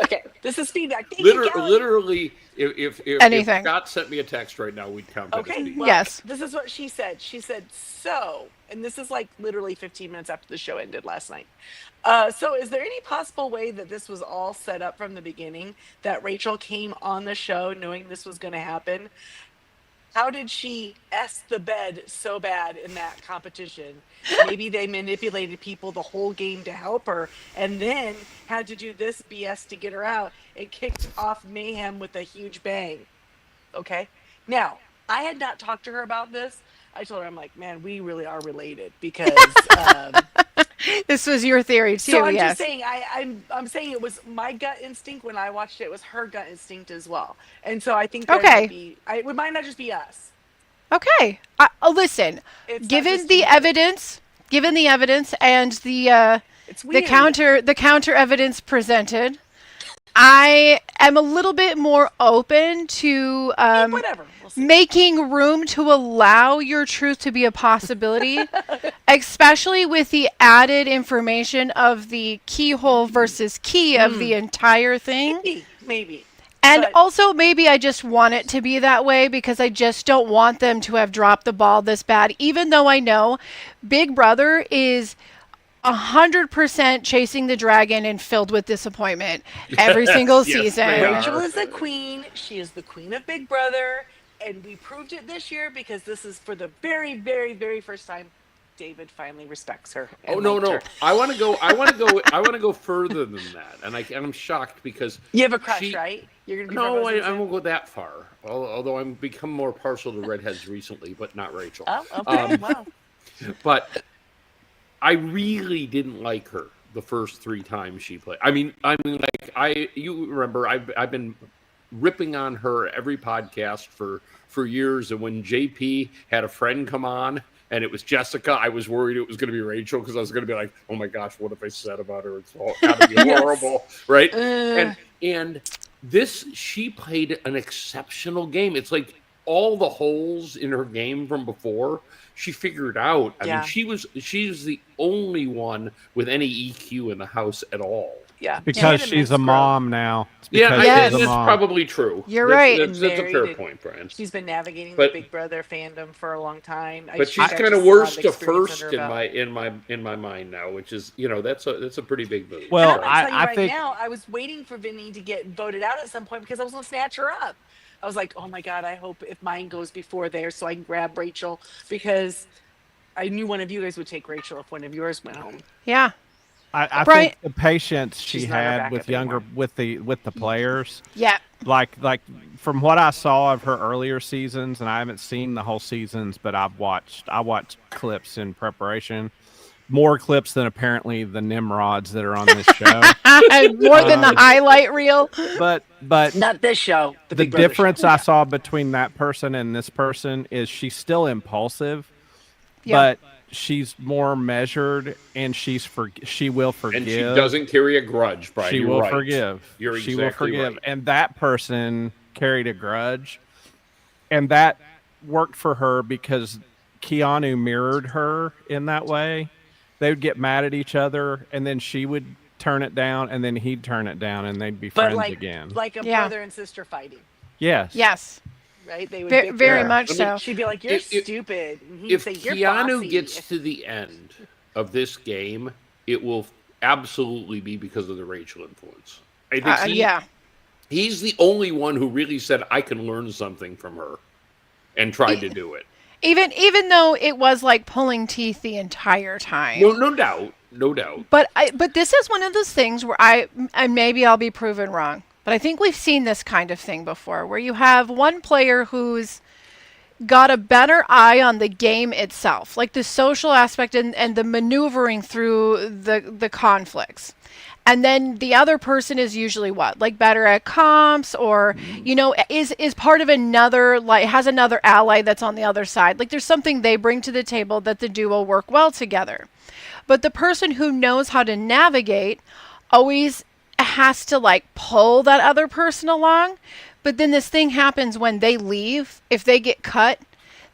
Okay, this is feedback. Thank you, Kelly. Literally, if Anything. Scott sent me a text right now, we'd count that as Okay, feedback. well, Yes. This is what she said. She said, so, and this is like literally 15 minutes after the show ended last night. So, is there any possible way that this was all set up from the beginning? That Rachel came on the show knowing this was going to happen? How did she S the bed so bad in that competition? Maybe they manipulated people the whole game to help her and then had to do this BS to get her out. It kicked off mayhem with a huge bang. Okay. Now, I had not talked to her about this. I told her, I'm like, man, we really are related because. This was your theory too. So I'm Yes. just saying, I'm saying it was my gut instinct when I watched it. It was her gut instinct as well, and so I think there Okay. might be, it might not just be us. Okay. Listen. It's not Given just the you. evidence, and the It's the weird. counter evidence presented, I am a little bit more open to Whatever. We'll see. making room to allow your truth to be a possibility, especially with the added information of the keyhole versus key of the entire thing. Maybe. And But- also, maybe I just want it to be that way because I just don't want them to have dropped the ball this bad, even though I know Big Brother is 100% chasing the dragon and filled with disappointment every single Yes, season. they are. Rachel is the queen. She is the queen of Big Brother, and we proved it this year because this is for the very, very, very first time. David finally respects her. Oh and no, liked no! her. I want to go. I want to go further than that, and I'm shocked because You have a crush, she- right? You're gonna be no, proposing I soon? won't go that far. Although I'm become more partial to redheads recently, but not Rachel. Oh, okay. Wow. But I really didn't like her the first 3 times she played. I mean, like you remember, I've been ripping on her every podcast for years, and when JP had a friend come on and it was Jessica, I was worried it was going to be Rachel because I was going to be like, oh my gosh, what have I said about her? It's all got to be horrible, right? And this, she played an exceptional game. It's like all the holes in her game from before, she figured out. I mean, she's the only one with any EQ in the house at all. Yeah, Because she's a mom now. It's Yeah, because Yes. she's a that's mom. probably true. You're right. That's a fair Married. point, Brian. She's been navigating But- the Big Brother fandom for a long time. But she's kind of worst to first in my mind now, which is, you know, that's a pretty big move. Well, And I'm gonna tell you I right think now, I was waiting for Vinny to get voted out at some point because I was gonna snatch her up. I was like, oh my god, I hope if mine goes before theirs so I can grab Rachel, because I knew one of you guys would take Rachel if one of yours went home. Yeah. I Brian- think the patience she She's not our had with backup younger anymore. with the players, Yeah. like from what I saw of her earlier seasons, and I haven't seen the whole seasons, but I watched clips in preparation, more clips than apparently the Nimrods that are on this show. More than the highlight reel. but Not this show. the Big Brother difference show. I saw between that person and this person is she's still impulsive, Yeah. but she's more measured, and she will forgive. And she doesn't carry a grudge, Brian. She You're will right. forgive. You're She will exactly forgive. right. And that person carried a grudge, and that worked for her because Keanu mirrored her in that way. They would get mad at each other, and then she would turn it down, and then he'd turn it down, and they'd be But friends like again. like a Yeah. brother and sister fighting, Yes. Yes. right? They would Very, bicker. very Yeah. much I mean, so. She'd be like, "You're If- stupid." And he'd If say, "You're Keanu bossy." gets to the end of this game, it will absolutely be because of the Rachel influence. I think Yeah. he's the only one who really said, I can learn something from her, and tried to do it. Even though it was like pulling teeth the entire time. No doubt. No doubt. But this is one of those things where and maybe I'll be proven wrong, but I think we've seen this kind of thing before, where you have one player who's got a better eye on the game itself, like the social aspect and the maneuvering through the conflicts. And then the other person is usually what? Like better at comps, or, you know, is part of another, like has another ally that's on the other side. Like there's something they bring to the table that the duo work well together. But the person who knows how to navigate always has to like pull that other person along. But then this thing happens when they leave, if they get cut,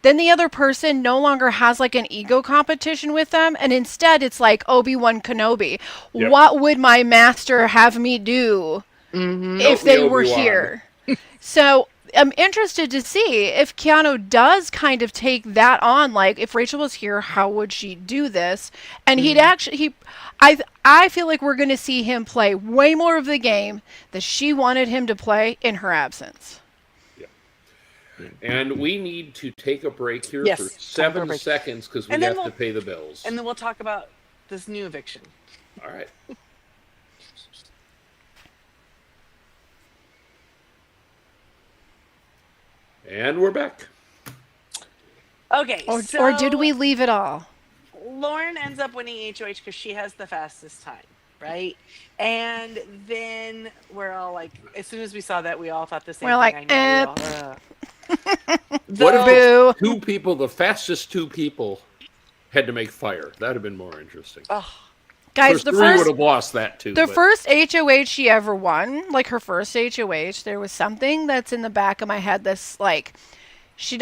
then the other person no longer has like an ego competition with them. And instead it's like Obi-Wan Kenobi. Yep. What would my master have me do if Help they me, were Obi-Wan. here? So I'm interested to see if Keanu does kind of take that on. Like, if Rachel was here, how would she do this? And he'd actually, I feel like we're going to see him play way more of the game that she wanted him to play in her absence. And we need to take a break here Yes, for time for a 7 break. seconds because we And then have to we'll- pay the bills. And then we'll talk about this new eviction. All right. And we're back. Okay, Or did we leave it all? Lauren ends up winning HOH because she has the fastest time, right? And then we're all like, as soon as we saw that, we all thought the same We're thing. like, I know, we all, What if Boo. the 2 people, the fastest 2 people, had to make fire? That'd have been more interesting. Guys, the 3 would first have lost that too. The but- first HOH she ever won, like her first HOH, there was something that's in the back of my head that's like, she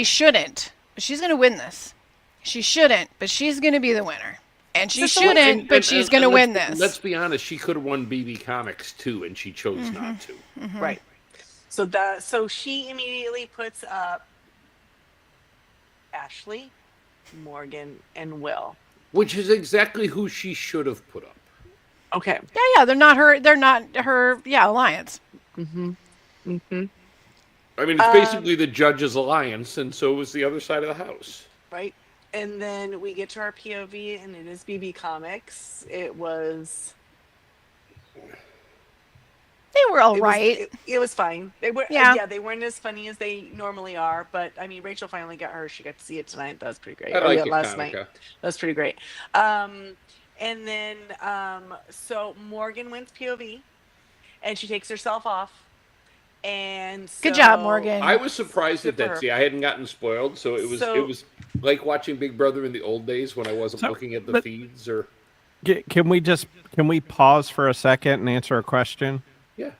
shouldn't, but she's going to win this. She shouldn't, but she's going to be the winner. And she Just a shouldn't, but she's going to win this. Let's be honest. She could have won BB Comics too, and she chose not to. right. So she immediately puts up Ashley, Morgan, and Will. Which is exactly who she should have put up. Okay. Yeah, they're not her alliance. I mean, it's basically the Judges Alliance, and so was the other side of the house. Right. And then we get to our POV, and it is BB Comics. It was They were all It right. was, it was fine. They were Yeah. yeah, they weren't as funny as they normally are, but I mean Rachel finally got her. She got to see it tonight. That was pretty great. I Or yeah, like it, last night. Kanika. That was pretty great. And then so Morgan wins POV and she takes herself off. And Good job, so- Morgan. I was surprised at Good for that. her. See, I hadn't gotten spoiled, so it was like watching Big Brother in the old days when I wasn't So, looking at the but- feeds or Can we pause for a second and answer a question? yeah.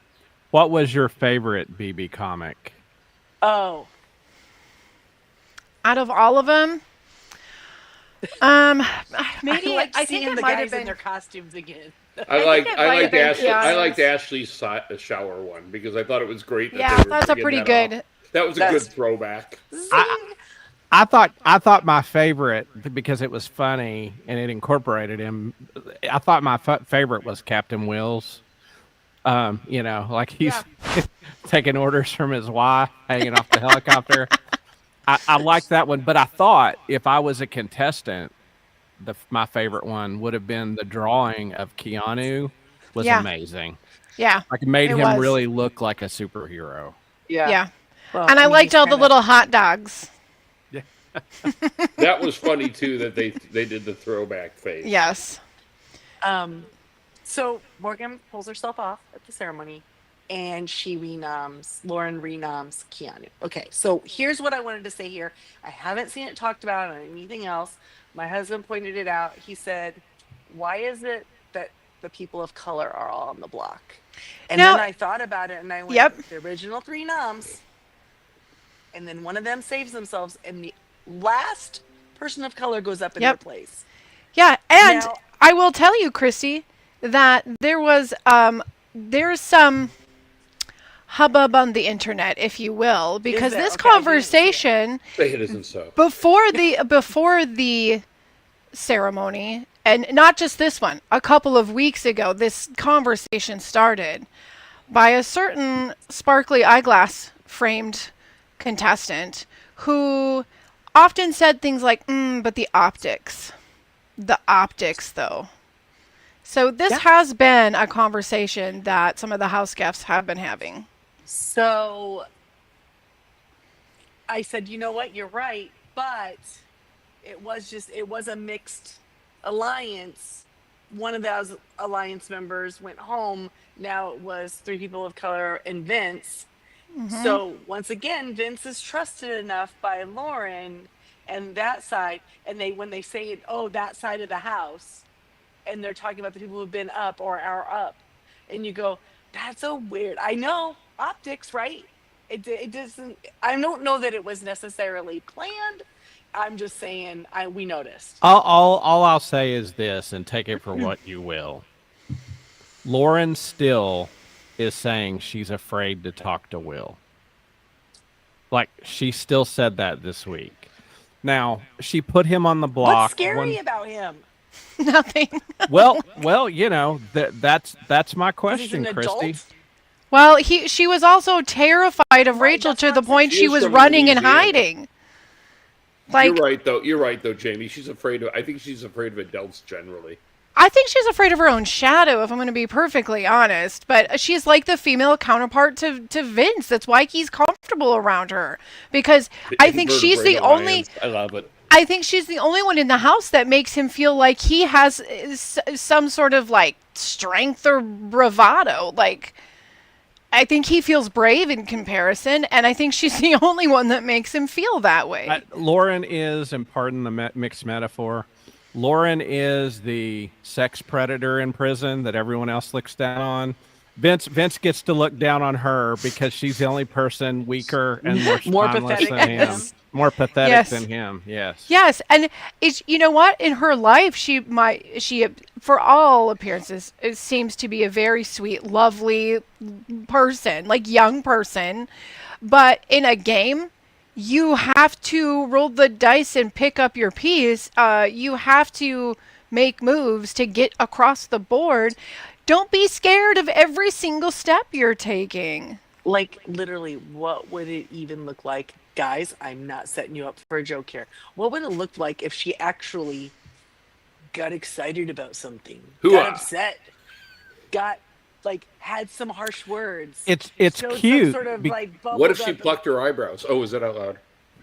What was your favorite BB comic? Oh, Out of all of them, maybe I like I seeing think it the might guys have in been. their costumes again. I liked it might have been Ashley's shower one because I thought it was great. That Yeah, they were that's a bringing pretty that good. off. That was a That's- good throwback. I thought my favorite, because it was funny and it incorporated him. I thought my favorite was Captain Wills. Like he's taking orders from his wife, hanging off the helicopter. I liked that one, but I thought if I was a contestant, my favorite one would have been the drawing of Keanu. Was Yeah. amazing. Yeah, Like it made It him was. really look like a superhero. yeah. Well, And I mean, liked he's all the kinda- little hot dogs. That was funny too that they did the throwback face. Yes. So Morgan pulls herself off at the ceremony and Lauren renoms Keanu. Okay, so here's what I wanted to say here. I haven't seen it talked about on anything else. My husband pointed it out. He said, why is it that the people of color are all on the block? And Now- then I thought about it and I went, Yep. the original three noms, and then one of them saves themselves, and the last person of color goes up in Yep. their place. Yeah, and Now- I will tell you, Christy, that there's some hubbub on the internet, if you will, because there? this Okay, I didn't see it. conversation Say it isn't so. before the ceremony, and not just this one, a couple of weeks ago, this conversation started by a certain sparkly eyeglass framed contestant who often said things like, but the optics, though. So this Yeah. has been a conversation that some of the house guests have been having. So I said, you know what, you're right, but it was a mixed alliance. One of those alliance members went home. Now it was three people of color and Vince. So once again, Vince is trusted enough by Lauren and that side. And when they say it, oh, that side of the house, and they're talking about the people who've been up or are up, and you go, that's so weird. I know optics, right? It doesn't. I don't know that it was necessarily planned. I'm just saying we noticed. All I'll say is this, and take it for what you will. Lauren still is saying she's afraid to talk to Will. Like, she still said that this week. Now, she put him on the block. What's scary about him? Nothing. Well, that's my He's question, an Christy. adult. Well, she was also terrified of Rachel that's to what the I'm point saying. she She is was from running and Louisiana. hiding. Like, You're right though, Jamie. I think she's afraid of adults generally. I think she's afraid of her own shadow, if I'm going to be perfectly honest. But she's like the female counterpart to Vince. That's why he's comfortable around her. Because I think she's the Invertebrate only. alliance. I love it. I think she's the only one in the house that makes him feel like he has some sort of like strength or bravado. Like, I think he feels brave in comparison, and I think she's the only one that makes him feel that way. Lauren is, and pardon the mixed metaphor, Lauren is the sex predator in prison that everyone else looks down on. Vince gets to look down on her because she's the only person weaker and more More spineless pathetic than than him. him. More pathetic Yes. than him. Yes. Yes, and it's, you know what, in her life she for all appearances it seems to be a very sweet, lovely person, like young person, but in a game you have to roll the dice and pick up your piece. You have to make moves to get across the board. Don't be scared of every single step you're taking. Like, literally, what would it even look like? Guys, I'm not setting you up for a joke here. What would it look like if she actually got excited about something? Hoo-ah. Got upset? Got like had some harsh words. It's Showed cute. some sort of like bubbles What if she up. plucked her eyebrows? Oh, is that out loud?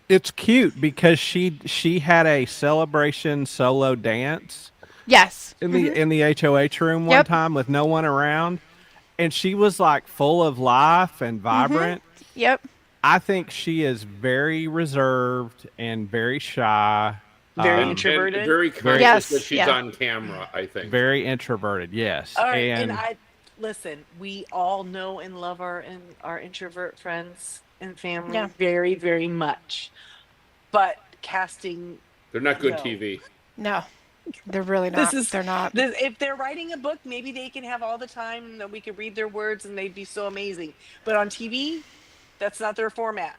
It's cute because she had a celebration solo dance Yes. in the HOH room one Yep. time with no one around, and she was like full of life and vibrant. Yep. I think she is very reserved and very shy. Very And introverted. very conscious Yes, that she's yeah. on camera, I think. Very introverted, yes. All right, and I listen. We all know and love our introvert friends and family Yeah. very, very much. But casting, They're not good No. TV. No, they're really not. this is They're not. if they're writing a book, maybe they can have all the time that we could read their words and they'd be so amazing. But on TV, that's not their format.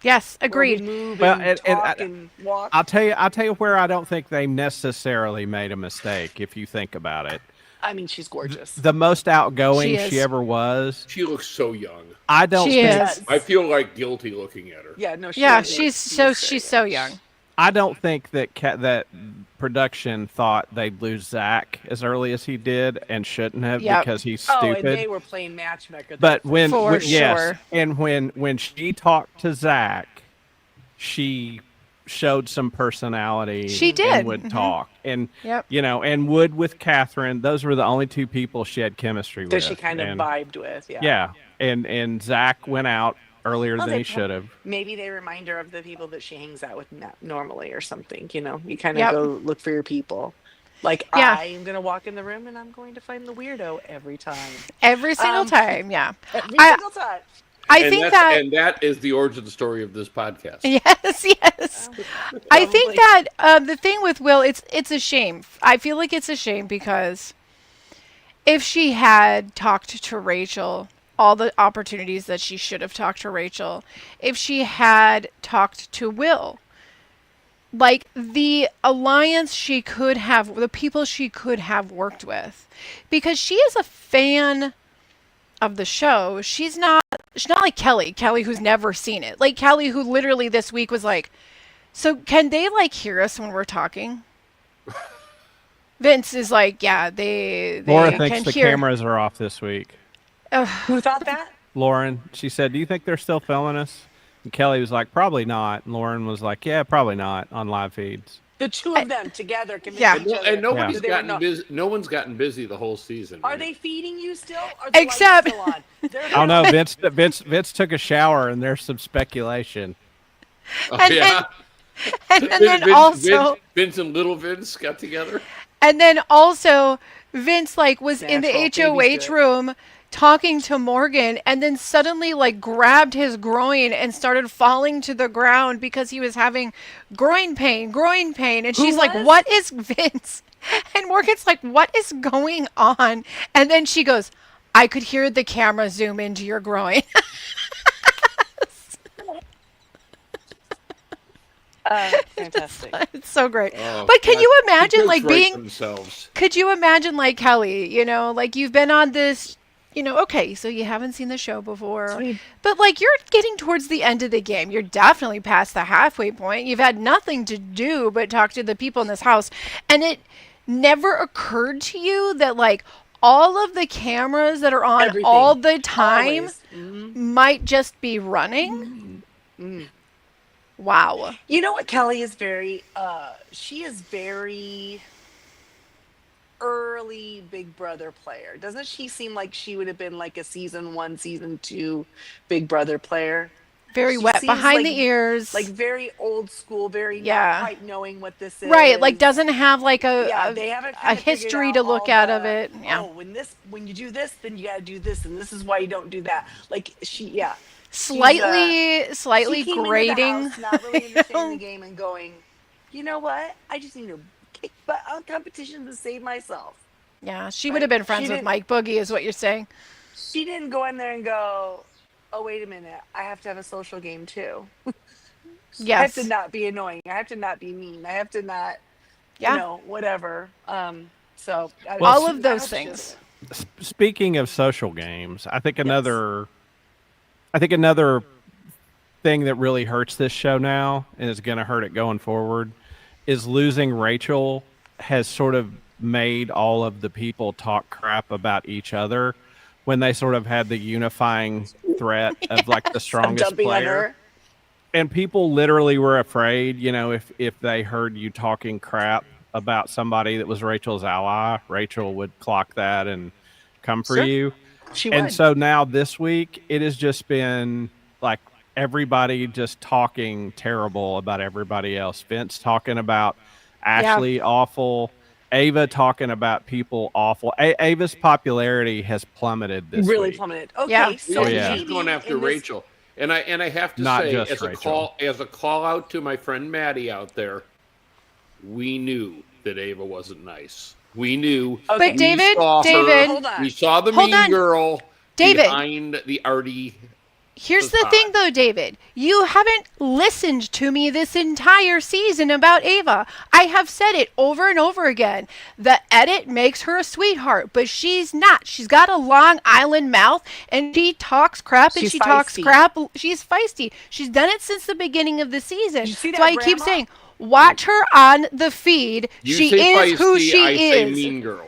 Yes, Where we agreed. move Well, and and talk and walk. I'll tell you where I don't think they necessarily made a mistake if you think about it. I mean, she's gorgeous. The most outgoing She she is. ever was. She looks so young. I don't She think is. I feel like guilty looking at her. Yeah, no, she Yeah, is. she's very so young. I don't think that that production thought they'd lose Zach as early as he did and shouldn't have Yep. because he's Oh, stupid. and they were playing matchmaker. But when, For yes, sure. and when she talked to Zach, she showed some personality. She did. and would Mhm. talk, and Yep. and would with Catherine. Those were the only two people she had chemistry that with. she kind of and, vibed with, yeah. Yeah, and Zach went out earlier Well, than they he should have. Maybe they remind her of the people that she hangs out with normally or something. You know, you kind of Yep. go look for your people. Like, Yeah. I am going to walk in the room and I'm going to find the weirdo every time. Every single Um, time. Yeah. Every I- single time. I and think that's- that. and that is the origin story of this podcast. Yes, yes. I think Probably. that the thing with Will, it's a shame. I feel like it's a shame because if she had talked to Rachel, all the opportunities that she should have talked to Rachel, if she had talked to Will, like the alliance she could have, the people she could have worked with, because she is a fan of the show. She's not like Kelly who's never seen it. Like Kelly who literally this week was like, so can they like hear us when we're talking? Vince is like, yeah, they Laura can thinks the hear. cameras are off this week. Who thought that? Lauren, she said, "Do you think they're still filming us?" And Kelly was like, "Probably not." And Lauren was like, "Yeah, probably not on live feeds." The two of them together convinced Yeah. each other. And nobody's that they were gotten not- busy. No one's gotten busy the whole season. Are right? they feeding you still? Are the lights Except- still on? They're I don't know. Vince took a shower, and there's some speculation. Oh, And- yeah. And then also, Vince and Little Vince got together. and then also, Vince like was in the Natural HOH babysit. room talking to Morgan, and then suddenly like grabbed his groin and started falling to the ground because he was having groin pain. And she's like, was? "What is Vince?" And Morgan's like, "What is going on?" And then she goes, "I could hear the camera zoom into your groin." Fantastic. It's so great. Oh, But can God. you imagine Jokes like write being themselves? Could you imagine like Kelly, like you've been on this, okay, so you haven't seen the show before, Sweet. but like you're getting towards the end of the game. You're definitely past the halfway point. You've had nothing to do but talk to the people in this house. And it never occurred to you that like all of the cameras that are on Everything. all the time Always. Mhm. might just be running. Wow. You know what Kelly is very she is very early Big Brother player. Doesn't she seem like she would have been like a season 1, season 2 Big Brother player? Very She wet seems behind like- the ears. Like very old school, very Yeah. not quite knowing what this is. right, like doesn't have like yeah, a they haven't a kinda figured history out to look all out the, of it. Yeah. Oh, when you do this, then you got to do this, and this is why you don't do that. Like yeah, Slightly she came grating. into the house, not really understanding the game, and going, you know what? I just need to kick butt on competition to save myself. Yeah, she Right. would have been She friends with didn't- Mike Boogie, is what you're saying. She didn't go in there and go, oh wait a minute, I have to have a social game too. I Yes. have to not be annoying. I have to not be mean. I have to not, Yeah. whatever. So All of those things. Speaking of social games, I think another thing that really hurts this show now and is going to hurt it going forward is losing Rachel has sort of made all of the people talk crap about each other when they sort of had the unifying threat of like the I'm strongest dumping on player. her. And people literally were afraid, if they heard you talking crap about somebody that was Rachel's ally, Rachel would clock that and come for Sure. you. She And would. so now this week, it has just been like everybody just talking terrible about everybody else. Vince talking about Ashley awful. Ava talking about people awful. Ava's popularity has plummeted this really week. plummeted. Okay, Yeah. so yeah. She's maybe going after in this- Rachel. And I have to Not say, just as a Rachel. call out to my friend Maddie out there, we knew that Ava wasn't nice. We knew. Okay. But David, saw her. David, Hold on. We saw the Hold mean on. girl David. behind the arty. here's the Facade. thing though, David. You haven't listened to me this entire season about Ava. I have said it over and over again. The edit makes her a sweetheart, but she's not. She's got a Long Island mouth, and she talks crap, and She's she talks feisty. crap. She's feisty. She's done it since the beginning of the season. Did you see That's that, why I keep Grandma? saying, watch her on the feed. You she say is who feisty, she I say is. mean girl.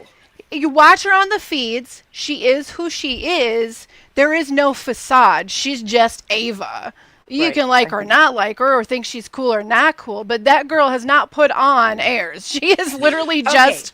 You watch her on the feeds. She is who she is. There is no facade. She's just Ava. You Right. can like her or not like her or think she's cool or not cool, but that girl has not put on airs. She is literally just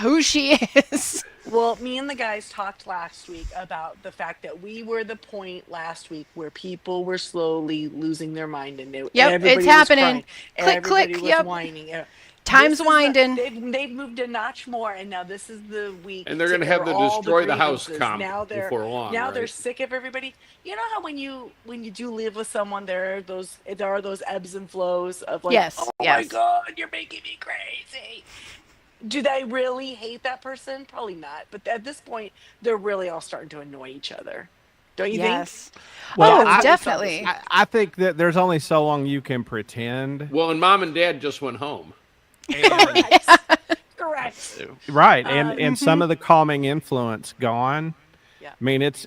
who she is. Well, me and the guys talked last week about the fact that we were the point last week where people were slowly losing their mind and Yep, everybody it's was happening. crying, Click, everybody click, was yep. whining. Time's This is winding. They've moved a notch more, and now this is the week. And they're to going to have air the all destroy the house grievances. comment Now they're before long. now they're right? sick of everybody. You know how when you do live with someone, there are those ebbs and flows of like, Yes, oh my yes. god, you're making me crazy. Do they really hate that person? Probably not. But at this point, they're really all starting to annoy each other. Don't you Yes. Well, Oh, I- definitely. I think that there's only so long you can pretend. Well, and mom and dad just went home. think? Correct. Correct. Right, and some mm-hmm. of the calming influence gone. Yeah. I mean, it's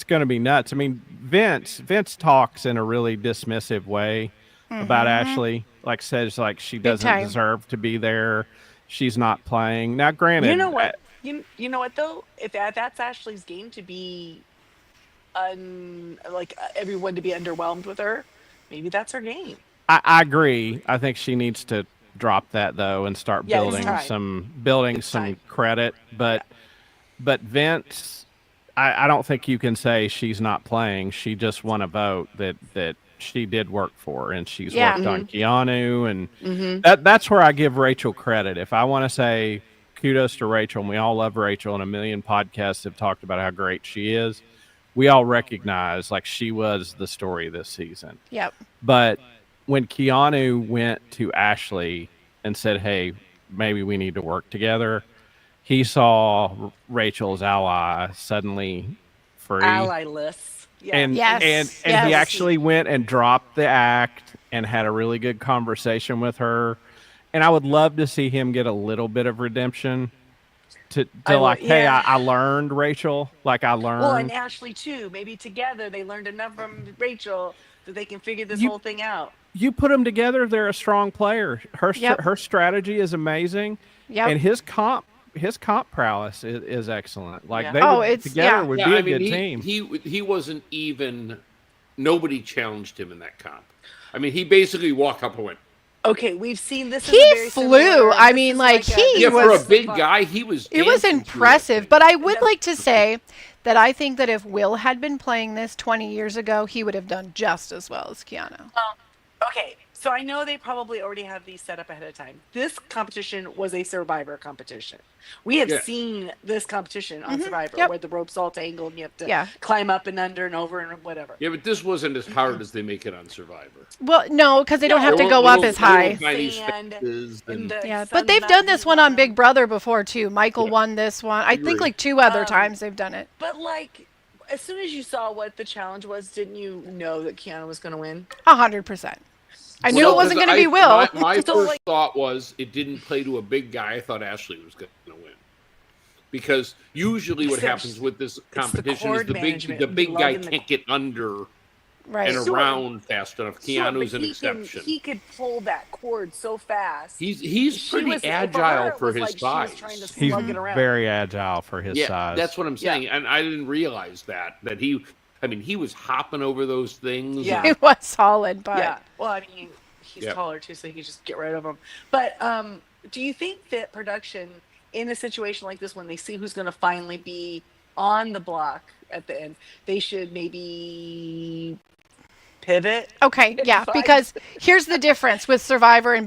going to be nuts. I mean, Vince talks in a really dismissive way about Ashley. Like says like she doesn't time. deserve to be there. She's not playing. Now, granted, You know what? You know what though? If that's Ashley's game to be, everyone to be underwhelmed with her, maybe that's her game. I agree. I think she needs to drop that though and start Yeah, it's building time. building It's some time. credit. But Vince, I don't think you can say she's not playing. She just won a vote that she did work for, and she's Yeah. worked on Keanu, and Mm-hmm. that's where I give Rachel credit. If I want to say kudos to Rachel, and we all love Rachel, and a million podcasts have talked about how great she is, we all recognize like she was the story this season. Yep. But when Keanu went to Ashley and said, "Hey, maybe we need to work together," he saw Rachel's ally suddenly free. Ally-less. Yeah. And, Yes, and he yes. actually went and dropped the act and had a really good conversation with her. And I would love to see him get a little bit of redemption to I would- like, hey, yeah. I learned, Rachel. Like I learned. Well, and Ashley too. Maybe together they learned enough from Rachel that they can figure this You- whole thing out. You put them together, they're a strong player. Yep. Her strategy is amazing. Yep. And his comp prowess is excellent. Like Yeah. they Oh, would, it's- together yeah. would Yeah, be a I mean, good team. he wasn't even. Nobody challenged him in that comp. I mean, he basically walked up and went. Okay, we've seen this. He is a very flew. similar- I this mean, is like, he Yeah, for a was- big guy, he was. It was dancing through that impressive, thing. but I would Yeah. like to say that I think that if Will had been playing this 20 years ago, he would have done just as well as Keanu. Okay, so I know they probably already have these set up ahead of time. This competition was a Survivor competition. We have Yeah. seen this competition on Survivor Mm-hmm. Yep. where the rope's all tangled and you have to Yeah. climb up and under and over and whatever. Yeah, but this wasn't as hard as they make it on Survivor. Well, no, because they don't have to Little- go up little- as high. little tiny Sand spaces and and- the Yeah, sun's but they've not done this beating one on them. Big Brother before too. Michael Yeah. won this one. I think Agree. like 2 other Um, times they've done it. But like, as soon as you saw what the challenge was, didn't you know that Keanu was going to win? 100%. I knew Well, it wasn't 'cause going to be Will. My So, first like- thought was it didn't play to a big guy. I thought Ashley was going to win. Because usually what It's the- happens with this the competition is cord the big management, guy lugging the- can't get under Right. and Sure. around fast enough. Sure, Keanu's but an exception. He could pull that cord so fast. He's She pretty was, agile it for was his like size. She was trying to He's slug it around. very agile for his Yeah, size. that's what I'm Yeah. saying, and I didn't realize that he was hopping over those things. Yeah. It was solid, but Yeah. Well, I mean, he's Yeah. taller too, so he could just get right over him. But do you think that production in a situation like this, when they see who's going to finally be on the block at the end, they should maybe pivot? okay, yeah, Fine. because here's the difference with Survivor and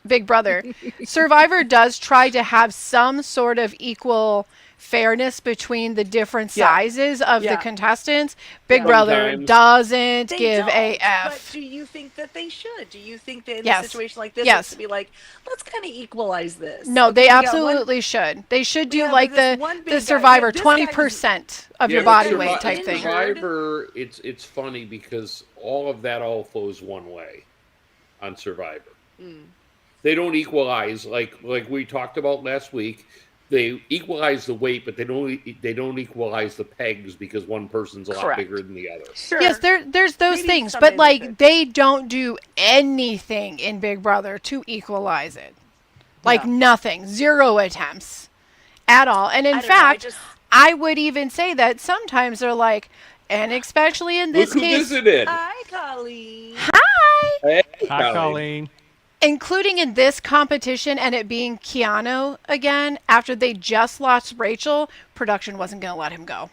Big Brother. Survivor does try to have some sort of equal fairness between the different Yeah. sizes of the Yeah. contestants. Big Yeah. Brother Sometimes. doesn't They give don't, a But F. do you think that they should? Do you think that in Yes. a situation like this, Yes. it's to be like, let's kind of equalize this? No, Okay, they we got one- absolutely should. They should do Yeah, but like this the one big the guy- Survivor this guy was- 20% of Yeah, your but body Survi- weight type thing. Survivor, it's funny because all of that all flows one way on Survivor. Mm. They don't equalize like we talked about last week. They equalize the weight, but they don't equalize the pegs because one person's a lot Correct. bigger than the other. Sure. Yes, there's those Maybe things, someday but they like could. they don't do anything in Big Brother to equalize it. Like No. nothing, zero attempts at all. And in I don't know, I fact, just- I would even say that sometimes they're like, and especially in this Look who case, visited. Hi, Colleen. hi, Hey, Hi, Colleen. including in this competition and it being Keanu again, after they just lost Rachel, production wasn't going to let him go.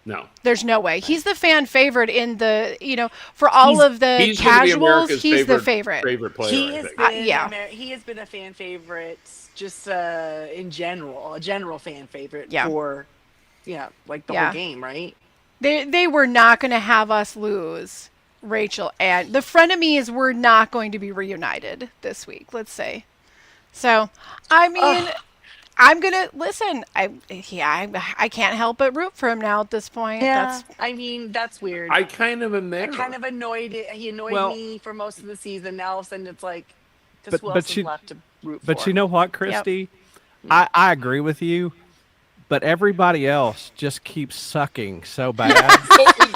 No. There's no way. He's the fan favorite in the, for all of the He's gonna be casuals, America's he's the favorite. favorite player. He I has think. been, yeah. he has been a fan favorite, just in general, a general fan favorite Yeah. for, like the Yeah. whole game, right? They were not going to have us lose Rachel, and the frenemies were not going to be reunited this week, let's say. So, I mean, I'm going to listen. I can't help but root for him now at this point. Yeah, I mean, that's weird. I kind of am there. kind of annoyed it. He annoyed Well- me for most of the season. Now all of a sudden it's like, just But- who but else is you- left to root for? But you know what, Christy? I agree with you, but everybody else just keeps sucking so bad.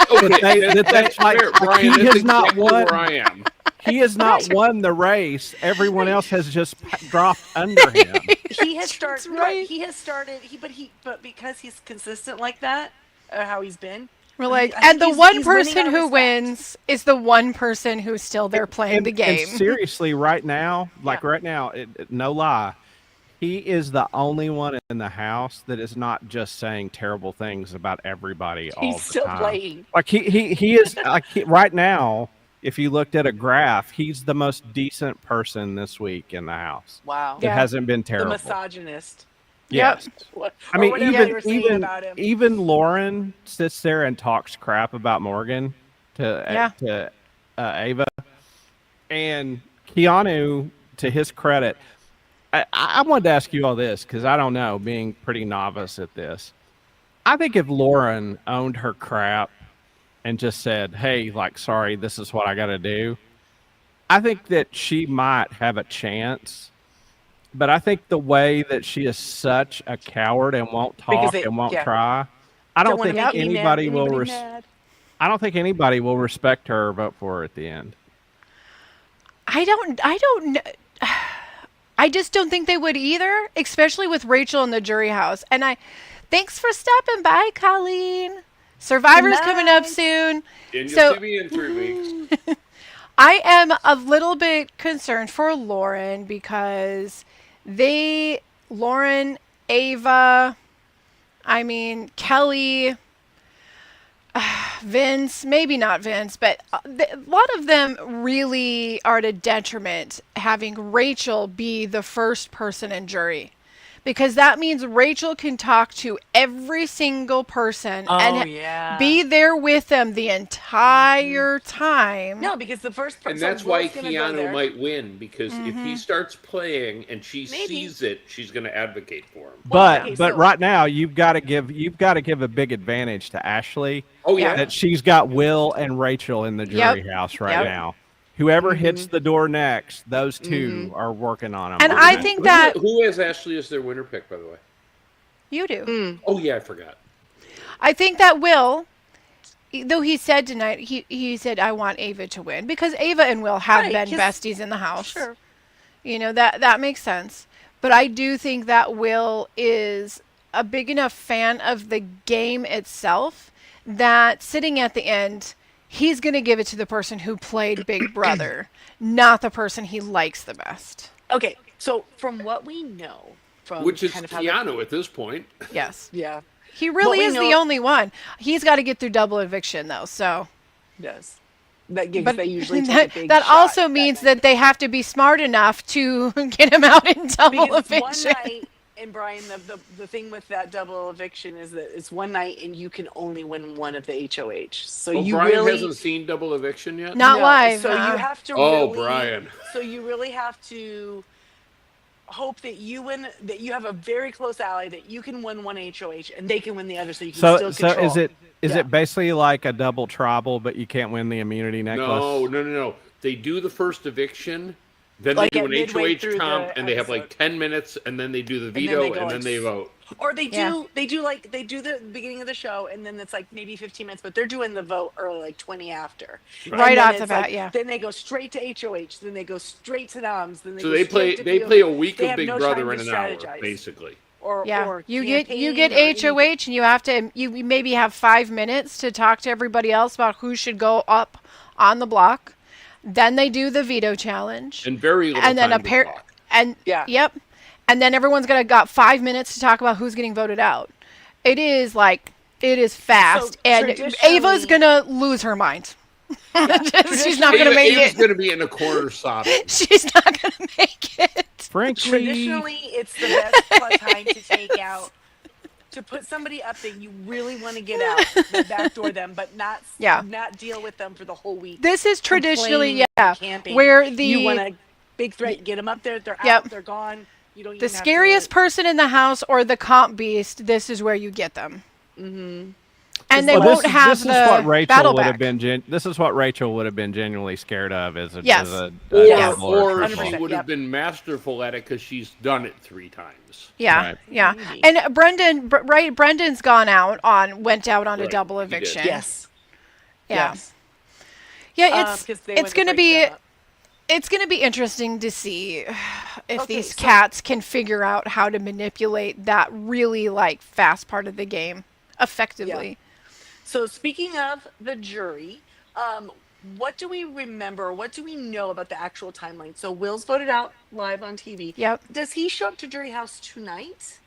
Okay, that's like- fair, like Brian. he That's has not exactly won. where I am. He has not won the race. Everyone else has just dropped under him. he has started. right. Right. He has started. But because he's consistent like that, how he's been. We're like, I think and the he's- one he's winning person our who respect. wins is the one person who's still there playing the game. And seriously, right now, Yeah. right now, no lie, he is the only one in the house that is not just saying terrible things about everybody all He's the still time. playing. Like he is like right now. If you looked at a graph, he's the most decent person this week in the house. Wow. It Yeah. hasn't been The terrible. misogynist. Yes. What, I or mean, whatever they were saying even about him. even Lauren sits there and talks crap about Morgan to Ava, and Keanu, to his credit, I wanted to ask you all this because I don't know, being pretty novice at this. I think if Lauren owned her crap and just said, "Hey, like, sorry, this is what I got to do," I think that she might have a chance. But I think the way that she is such a coward and won't talk and won't try, I don't wanna think make anybody will. mad. I don't think anybody will respect her or vote for her at the end. I don't know. I just don't think they would either, especially with Rachel in the jury house. And thanks for stopping by, Colleen. Survivor's coming up night. soon. And you'll So- see me in 3 weeks. I am a little bit concerned for Lauren because Lauren, Ava, Kelly, Vince, maybe not Vince, but a lot of them really are at a detriment having Rachel be the first person in jury. Because that means Rachel can talk to every single person and yeah. be there with them the entire time. No, because the first person. And that's why Keanu might win, because if he starts playing and she Maybe. sees it, she's going to advocate for him. But okay, but so- right now you've got to give a big advantage to Ashley. Oh yeah, That she's got Will and Rachel in the jury house right Yep. now. Whoever hits the door next, those two are working on them. And I think that who has Ashley as their winner pick, by the way? you do. Oh yeah, I forgot. I think that Will, though he said tonight, he said, I want Ava to win because Ava and Will have Right, been 'cause- besties in the house. Sure. You know, that makes sense. But I do think that Will is a big enough fan of the game itself that sitting at the end, he's going to give it to the person who played Big Brother, not the person he likes the best. Okay, so from what we know, from Which is kind of how Keanu at this point. Yes. yeah, He really we is the know- only one. He's got to get through double eviction, though, so. does. That gives But they usually take that, a big that shot also means night. that they have to be smart enough to get him out in double Because one eviction. night, and Brian, the thing with that double eviction is that it's one night and you can only win one of the HOH. So Oh, you Brian really hasn't seen Double Eviction yet? Not no, live. So you have to Oh, really, Brian. So you really have to hope that you win, that you have a very close ally that you can win one HOH and they can win the other, so you can So still so control. is Yeah. it basically like a double tribal, but you can't win the immunity necklace? No. They do the first eviction, then Like they do at an midway HOH through comp, the and they have like episode. 10 minutes, and then they do the then veto, they go and then like they vote. Or they do Yeah. they do the beginning of the show and then it's like maybe 15 minutes, but they're doing the vote early, like 20 after. And Right then off it's the bat, like- yeah. Then they go straight to HOH, then they go straight to noms, then they So go they play straight to they field. play a week They of have Big no Brother time in to an hour, strategize. basically. Yeah, or you get campaign or HOH, anything. and you have to you maybe have 5 minutes to talk to everybody else about who should go up on the block. Then they do the veto challenge, And very little and then time to talk. and Yeah. yep, and then everyone's got 5 minutes to talk about who's getting voted out. It is fast, So and traditionally- Ava's gonna lose her mind. She's not gonna make Ava's it. going to be in a corner sobbing. She's not gonna make it. Frankly, Traditionally, it's the best time to take out, to put somebody up that you really want to get out, but backdoor them, but not Yeah. not deal with them for the whole week. This is traditionally, complaining yeah, and camping. where you want the to big threat, get them up there, they're Yep. out, they're gone. You don't the even have scariest to, person in the house or the comp beast. This is where you get them. Mm-hmm. And they well, won't have this the is what Rachel battle would back. have been. This is what Rachel would have been genuinely scared of as a, Yes. as a Yes. double or Or triple. she would have Yep. been masterful at it because she's done it 3 times. Yeah, Right. yeah. Maybe. And Brendan's went out on a Right, double he did. eviction. yes, Yeah. yes. Yeah, 'Cause they it's went to going to break be them up. it's going to be interesting to see if Okay, these so- cats can figure out how to manipulate that really like fast part of the game effectively. So speaking of the jury, what do we remember? What do we know about the actual timeline? So Will's voted out live on TV. Yep. Does he show up to jury house tonight?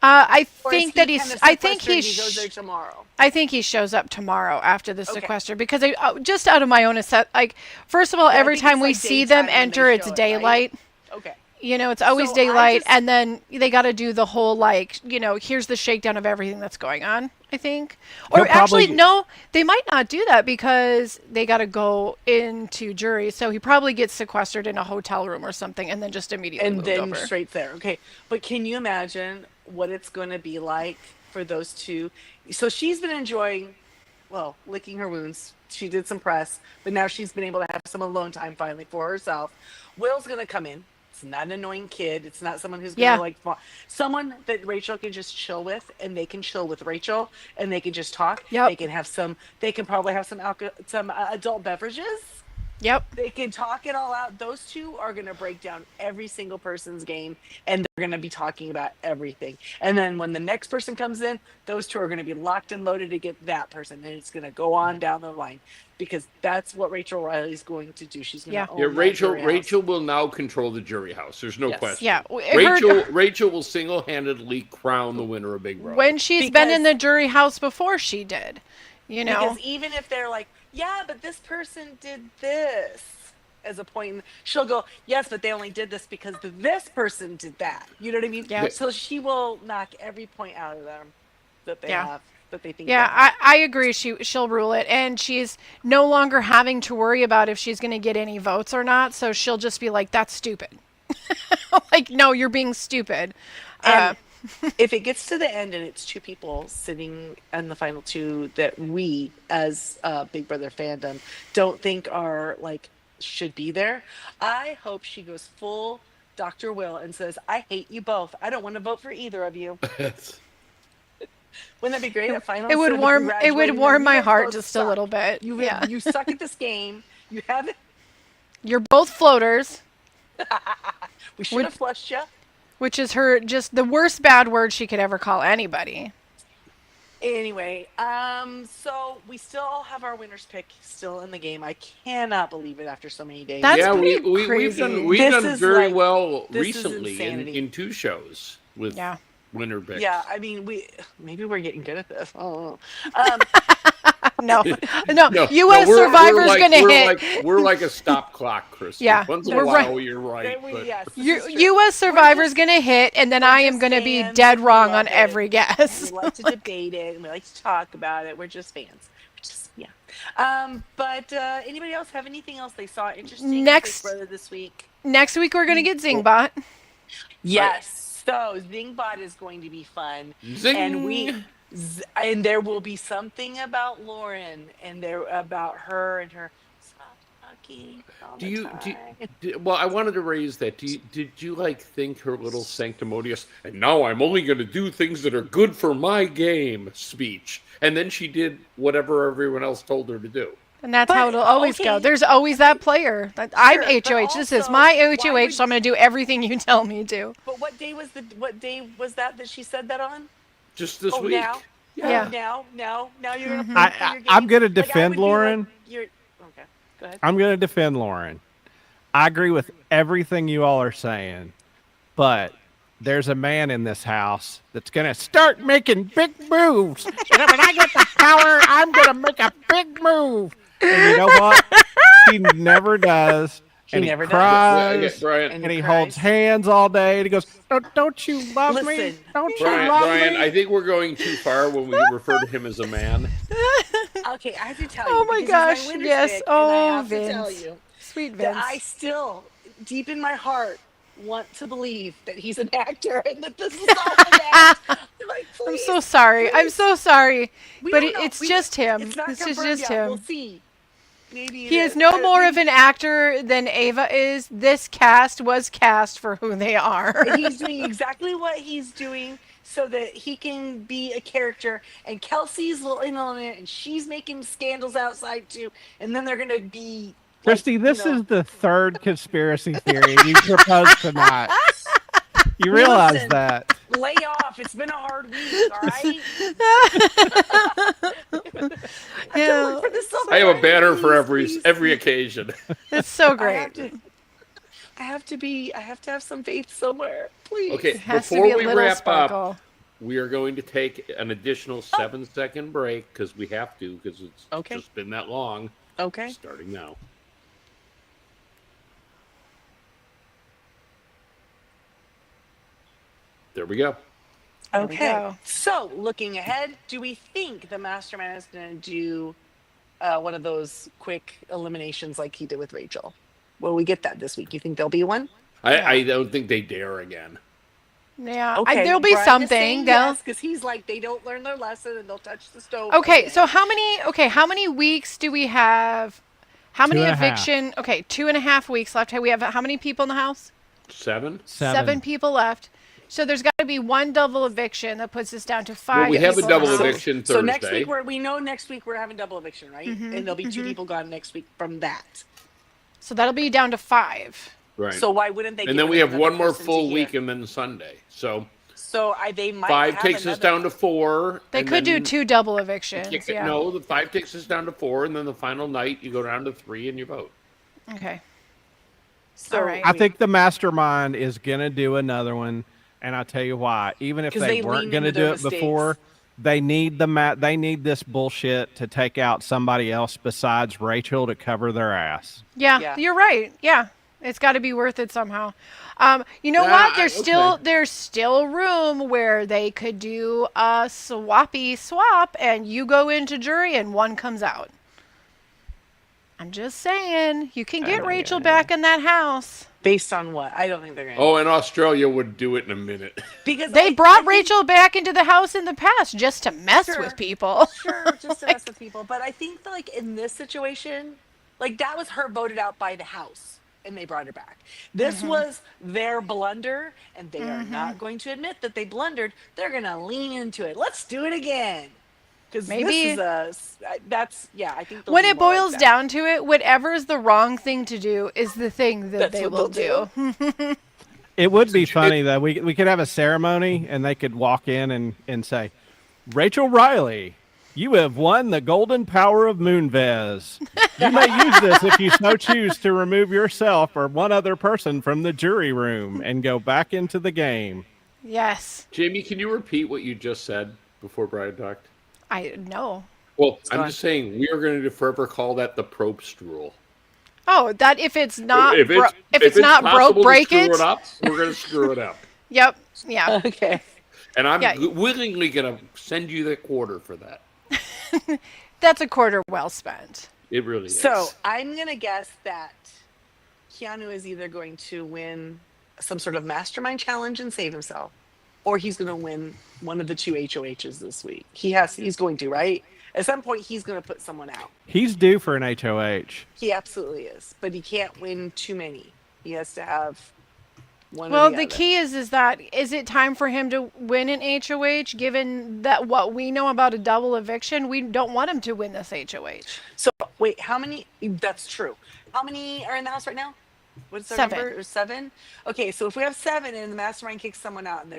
I Or think is that he he's. kind of I think sequestered he. and he goes there tomorrow. I think he shows up tomorrow after the Okay. sequester because just out of my own like first of all, I every think it's time we like see them daytime when enter, they it's show it, right? daylight. Okay. You know, it's always So I daylight, just- and then they got to do the whole like, here's the shakedown of everything that's going on. I think, or He'll actually, probably- no, they might not do that because they got to go into jury. So he probably gets sequestered in a hotel room or something, and then just immediately And moved then over. straight there. Okay. But can you imagine what it's going to be like for those two? So she's been enjoying, well, licking her wounds. She did some press, but now she's been able to have some alone time finally for herself. Will's going to come in. It's not an annoying kid. It's not someone who's going to Yeah. like someone that Rachel can just chill with, and they can chill with Rachel, and they can just talk. Yep. They can have some. They can probably have some adult beverages. Yep. They can talk it all out. Those two are going to break down every single person's game, and they're going to be talking about everything. And then when the next person comes in, those two are going to be locked and loaded to get that person, and it's going to go on down the line because that's what Rachel Riley's going to do. She's going Yeah. to own Yeah, that Rachel. jury house. Rachel will now control the jury house. There's no Yes. question. Yeah. Rachel will single-handedly crown the winner of Big Brother. When she's been in Because- the jury house before, she did. Because even if they're like, yeah, but this person did this as a point, she'll go, yes, but they only did this because this person did that. You know what I mean? Yeah. So she will knock every point out of them that they Yeah. have, that they think. Yeah, they have. I agree. She'll rule it, and she's no longer having to worry about if she's going to get any votes or not. So she'll just be like, "That's stupid." Like, no, you're being stupid. And if it gets to the end and it's two people sitting in the final two that we, as Big Brother fandom, don't think are like should be there, I hope she goes full Dr. Will and says, "I hate you both. I don't want to vote for either of you." Wouldn't that be great at finals? It would So we warm. It congratulate would them. warm You my guys heart both just a suck. little bit. You Yeah. you suck at this game. You haven't. You're both floaters, We should have flushed you. which is her just the worst bad word she could ever call anybody. Anyway, so we still have our winner's pick still in the game. I cannot believe it after so many days. That's yeah, pretty we've crazy. done we've This done is very like- well this is recently insanity. in 2 shows with Yeah. winner picks. Yeah, I mean, maybe we're getting good at this. I don't know. No, no. No, U.S. we're Survivor's like, gonna we're hit. Like, we're like a stop clock, Chris. Yeah, Once in we're a right. while, you're right. But Yes, this is true. U.S. Survivor's just- gonna hit, and then I am just gonna be fans. dead We wrong love on it. every guess. We like to debate it and we like to talk about it. We're just fans. We're just But anybody else have anything else they saw interesting in Next- Big Brother this week? Next week we're gonna get Zingbot. Yes. So Zingbot is going to be fun. Zing! And there will be something about Lauren and there about her and her stop talking all Do the you, time. well, I wanted to raise that. Did you like think her little sanctimonious, and now I'm only going to do things that are good for my game speech? And then she did whatever everyone else told her to do. And that's But, how it'll always go. okay. There's always that player. I'm Sure, but HOH. This is also, my why HOH, would- so I'm going to do everything you tell me to. But what day was that she said that on? Just this Oh, week. now? Yeah. Now you're gonna. I'm gonna Like, I defend would be like, Lauren. you're okay. Go ahead. I'm going to defend Lauren. I agree with everything you all are saying, but there's a man in this house that's going to start making big moves. And when I get the power, I'm going to make a big move. And you know what? He never does. He And never does. cries. Brian, And And he cries. holds hands all day. And he goes, don't you love me? Listen, Don't you Brian, love Brian, me? I think we're going too far when we refer to him as a man. Okay, I have to tell you. Oh my because he's gosh, winner's yes. pick, Oh, and I have to tell Vince. you Sweet that Vince. I still, deep in my heart, want to believe that he's an actor and that this is all an act. I'm like, I'm please, so sorry. I'm please. so sorry. We But don't know. it's We just don't- him. It's not This is confirmed just yet. him. We'll see. Maybe He it is no I more think of an actor than Ava is. This cast was cast for who they are. He's doing exactly what he's doing so that he can be a character. And Kelsey's little in on it, and she's making scandals outside too. And then they're gonna be. like, Christy, you this know, is the third conspiracy theory you proposed tonight. You realize Listen. that. lay off. It's been a hard week. All right. I have to look for the silver I have a lining, banner for please, every occasion. It's so I have great. to. I have to have some faith somewhere. Please. Okay, It has to before be a we little wrap sparkle. up, we are going to take an additional 7-second break because we have to because it's Okay. just been that long. Okay. Starting now. There we go. There we Okay. go. So, looking ahead, do we think the mastermind is going to do one of those quick eliminations like he did with Rachel? Will we get that this week? You think there'll be one? I don't think they dare again. Yeah, Okay. there'll be Brian is something. saying They'll. yes, because he's like they don't learn their lesson and they'll touch the stove. Okay, again. so how many? Okay, how many weeks do we have? How many 2.5. eviction? Okay, 2.5 weeks left. We have how many people in the house? 7? Seven people left. So there's got to be one double eviction that puts us down to 5. Well, we have a people in the double house. eviction Thursday. So next week we know next week we're having double eviction, right? Mm-hmm, And there'll be 2 people gone next week from that. So that'll be down to 5. Right. So why wouldn't they? and get then we rid of have one another more person to full here? week and then Sunday. So So they might 5 have takes us another- down to 4. They and could do then 2 double evictions. kick it- Yeah. No, the 5 takes us down to 4, and then the final night you go down to 3 and you vote. Okay. So All right. I think the mastermind is gonna do another one, and I'll tell you why. Even if 'Cause they they weren't lean gonna into do their it before, mistakes. they need they need this bullshit to take out somebody else besides Rachel to cover their ass. Yeah, Yeah. you're right. Yeah. It's got to be worth it somehow. You know Yeah, what? There's still room where they could do a swappy swap, and you go into jury and one comes out. I'm just saying, you can get Rachel back in that house. based on what? I don't think they're gonna. Oh, and Australia would do it in a minute. Because They I brought think- Rachel back into the house in the past just to mess Sure. with people. Sure, just to mess with people. But I think like in this situation, like that was her voted out by the house. and they brought her back. This was their blunder, and they are not going to admit that they blundered. They're going to lean into it. Let's do it again. Because this Maybe- is I think they'll When be it more like boils that. down to it, whatever's the wrong thing to do is the thing that That's they what will they'll do. It would be funny though. We could have a ceremony and they could walk in and say, Rachel Riley, you have won the golden power of Moonvez. You may use this if you so choose to remove yourself or one other person from the jury room and go back into the game. Yes. Jamie, can you repeat what you just said before Brian talked? I know. Well, I'm on. just saying we are going to forever call that the Probst rule. Oh, that if it's not if it's not broke, possible to break screw it. it up, we're going to screw it up. Yep. Yeah. Okay. And I'm Yeah. willingly going to send you the quarter for that. That's a quarter well spent. It really is. So I'm going to guess that Keanu is either going to win some sort of mastermind challenge and save himself, or he's going to win one of the two HOHs this week. He's going to, right? At some point, he's going to put someone out. He's due for an HOH. He absolutely is, but he can't win too many. He has to have one. Well, or the the other. key is that is it time for him to win an HOH? Given that what we know about a double eviction, we don't want him to win this HOH. So wait, how many? That's true. How many are in the house right now? What's our 7. number? Or 7? Okay, so if we have 7 and the mastermind kicks someone out, and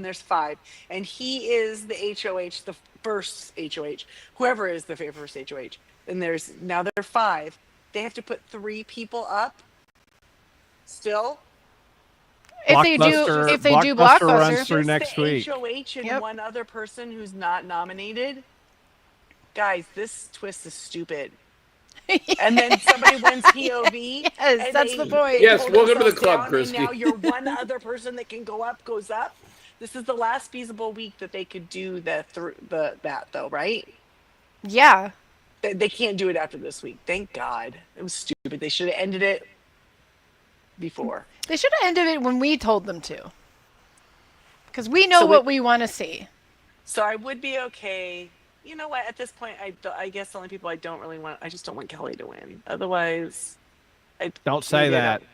there's 5, and he is the HOH, the first HOH, whoever is the first HOH, then now there are 5. They have to put 3 people up. Still, If they do Blockbuster Blockbuster, runs through just next the week. HOH and Yep. one other person who's not nominated. Guys, this twist is stupid. And then somebody wins POV. Yes, and that's they the point. Yes, pull welcome to the themselves club, down, Christy. And now your one other person that can go up goes up. This is the last feasible week that they could do that though, right? yeah. They can't do it after this week. Thank God. It was stupid. They should have ended it before. They should have ended it when we told them to. Because we know So what we want to see. So I would be okay. You know what? At this point, I guess the only people I don't really want, I just don't want Kelly to win. Otherwise, Don't say maybe I that. maybe-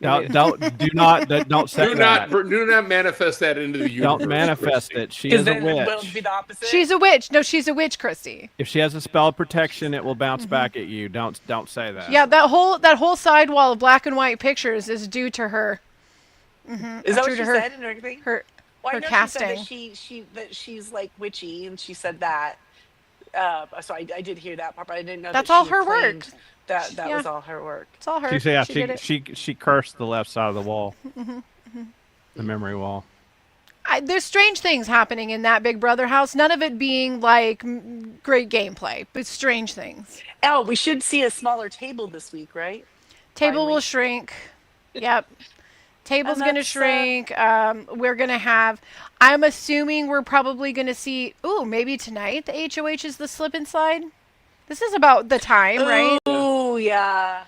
Don't say do that. not manifest that into the universe. Don't manifest Christy. it. She Because is a then it will be witch. the opposite. She's a witch. No, she's a witch, Christy. If she has a spell of protection, it will bounce back at you. Don't say that. Yeah, that whole sidewall of black and white pictures is due to her. Is that True what to she her- said in her thing? Her Well, I her know casting. She said that she's like witchy, and she said that. So I did hear that part, but I didn't know That's that all she her claimed work. That Yeah. was all her work. It's all her. She did it. she cursed the left side of the wall. The memory wall. There's strange things happening in that Big Brother house. None of it being like great gameplay, but strange things. Oh, we should see a smaller table this week, right? Table Finally. will shrink. Yep. Table's And going to that's, shrink. We're going to have, I'm assuming we're probably going to see, maybe tonight the HOH is the slip and slide. This is about the time, right? Oh, yeah.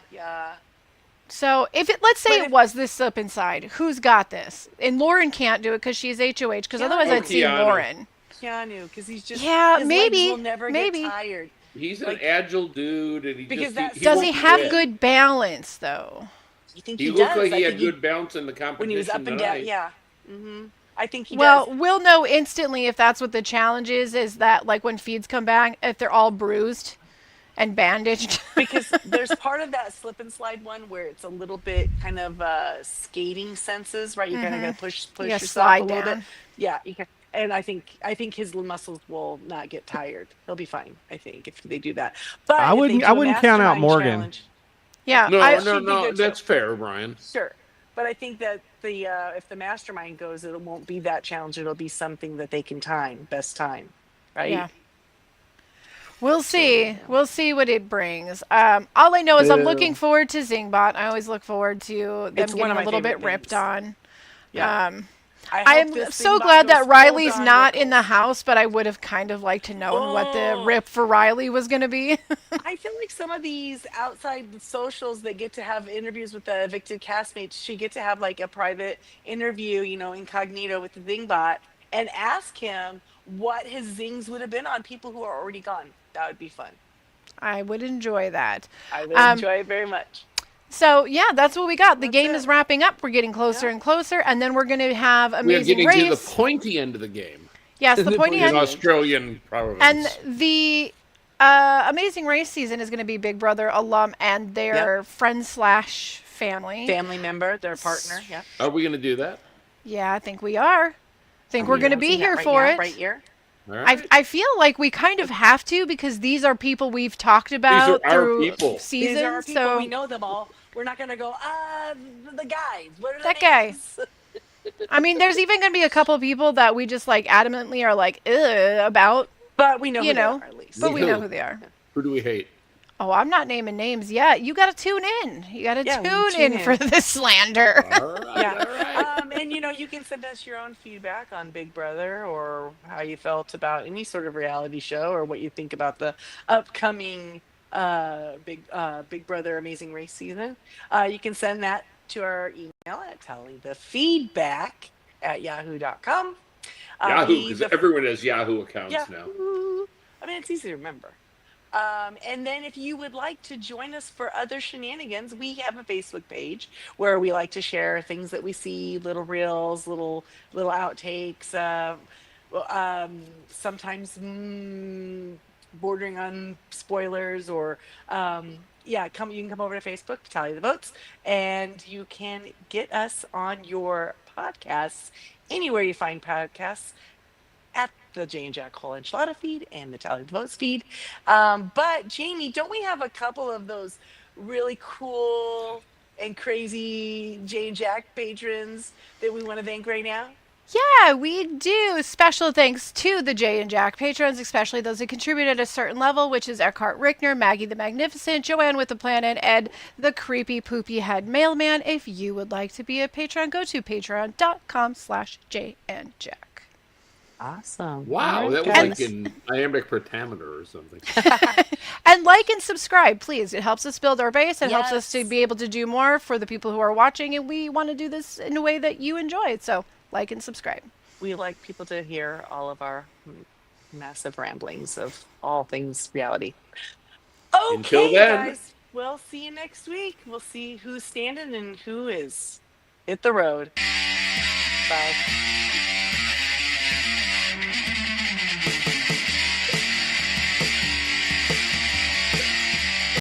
So let's say But it if- was this slip and slide. Who's got this? And Lauren can't do it because she's HOH, because Yeah. otherwise Oh, I'd see Keanu. Lauren. Keanu, because he's just Yeah, his maybe, legs will never maybe. get tired. He's an Like- agile dude, and he Because just that's- Does won't he have quit. good balance, though? You think He he, looked does? like I he had think good bounce in the competition when he was up and down. tonight. Yeah. I think he Well, does. we'll know instantly if that's what the challenge is that like when feeds come back, if they're all bruised and bandaged. Because there's part of that slip and slide one where it's a little bit kind of skating senses, right? You kind of got to push gotta yourself slide a little down. bit. Yeah, you can. And I think his muscles will not get tired. He'll be fine. I think if they do that. But I if they wouldn't- do I a wouldn't count out mastermind Morgan. challenge- Yeah, No, I, she'd be no, good, that's too. fair, Brian. Sure. But I think that the if the mastermind goes, it won't be that challenge. It'll be something that they can time, best time, right? yeah. We'll see. We'll see what it brings. All I know is I'm Boo. looking forward to Zingbot. I always look forward to them It's one getting of a my little bit favorite ripped things. on. Yeah. I hope am this so Zingbot glad goes that full Riley's Don not in the Rickles. house, but I would have kind of liked to know what the Oh. rip for Riley was going to be. I feel like some of these outside socials that get to have interviews with the evicted castmates should get to have like a private interview, incognito with the Zingbot, and ask him what his zings would have been on people who are already gone. That would be fun. I would enjoy that. I would Um, enjoy it very much. So yeah, that's what we got. The That's game it. is wrapping up. We're getting closer Yeah. and closer, and then we're going to have We are Amazing getting to the Race. pointy end of the game Yes, the The pointy pointy in end. Australian province. And the Amazing Race season is going to be Big Brother alum and their friend slash family. Family member, their partner. Yeah. Are we going to do that? Yeah, I think we are. I think we're going to be Announcing that here right for now, it. Right here. All right. I feel like we kind of have to because these are people we've talked about our through people. seasons. These are our people. So We know them all. We're not gonna go. The guys. What are That the guy. names? I mean, there's even going to be a couple people that we just like adamantly are like about, But we know You who they know, are, at least. but we know Who? who they are. Who do we hate? Oh, I'm not naming names yet. You got to tune in. You got to Yeah, tune tune in in. for this slander. All right. Yeah. All right. And you can send us your own feedback on Big Brother or how you felt about any sort of reality show or what you think about the upcoming Big Brother Amazing Race season. You can send that to our email at tellythefeedback@yahoo.com. Yahoo, because everyone has Yahoo accounts now. Yahoo. I mean, it's easy to remember. And then if you would like to join us for other shenanigans, we have a Facebook page where we like to share things that we see, little reels, little outtakes, sometimes bordering on spoilers or you can come over to Facebook, Tally the Votes, and you can get us on your podcasts anywhere you find podcasts at the Jay and Jack Whole Enchilada feed and the Tally the Votes feed. But Jamie, don't we have a couple of those really cool and crazy Jay and Jack patrons that we want to thank right now? Yeah, we do. Special thanks to the Jay and Jack patrons, especially those who contribute at a certain level, which is Eckhart Rickner, Maggie the Magnificent, Joanne with the Planet, Ed, the Creepy Poopy Head Mailman. If you would like to be a patron, go to patreon.com/JandJack. Awesome. Wow, All right, that was guys. like an iambic pentameter or something. And like and subscribe, please. It helps us build our base. It helps us to Yes. be able to do more for the people who are watching, and we want to do this in a way that you enjoy. So like and subscribe. We like people to hear all of our massive ramblings of all things reality. Okay, Until then. guys, we'll see you next week. We'll see who's standing and who is hit the road. Bye.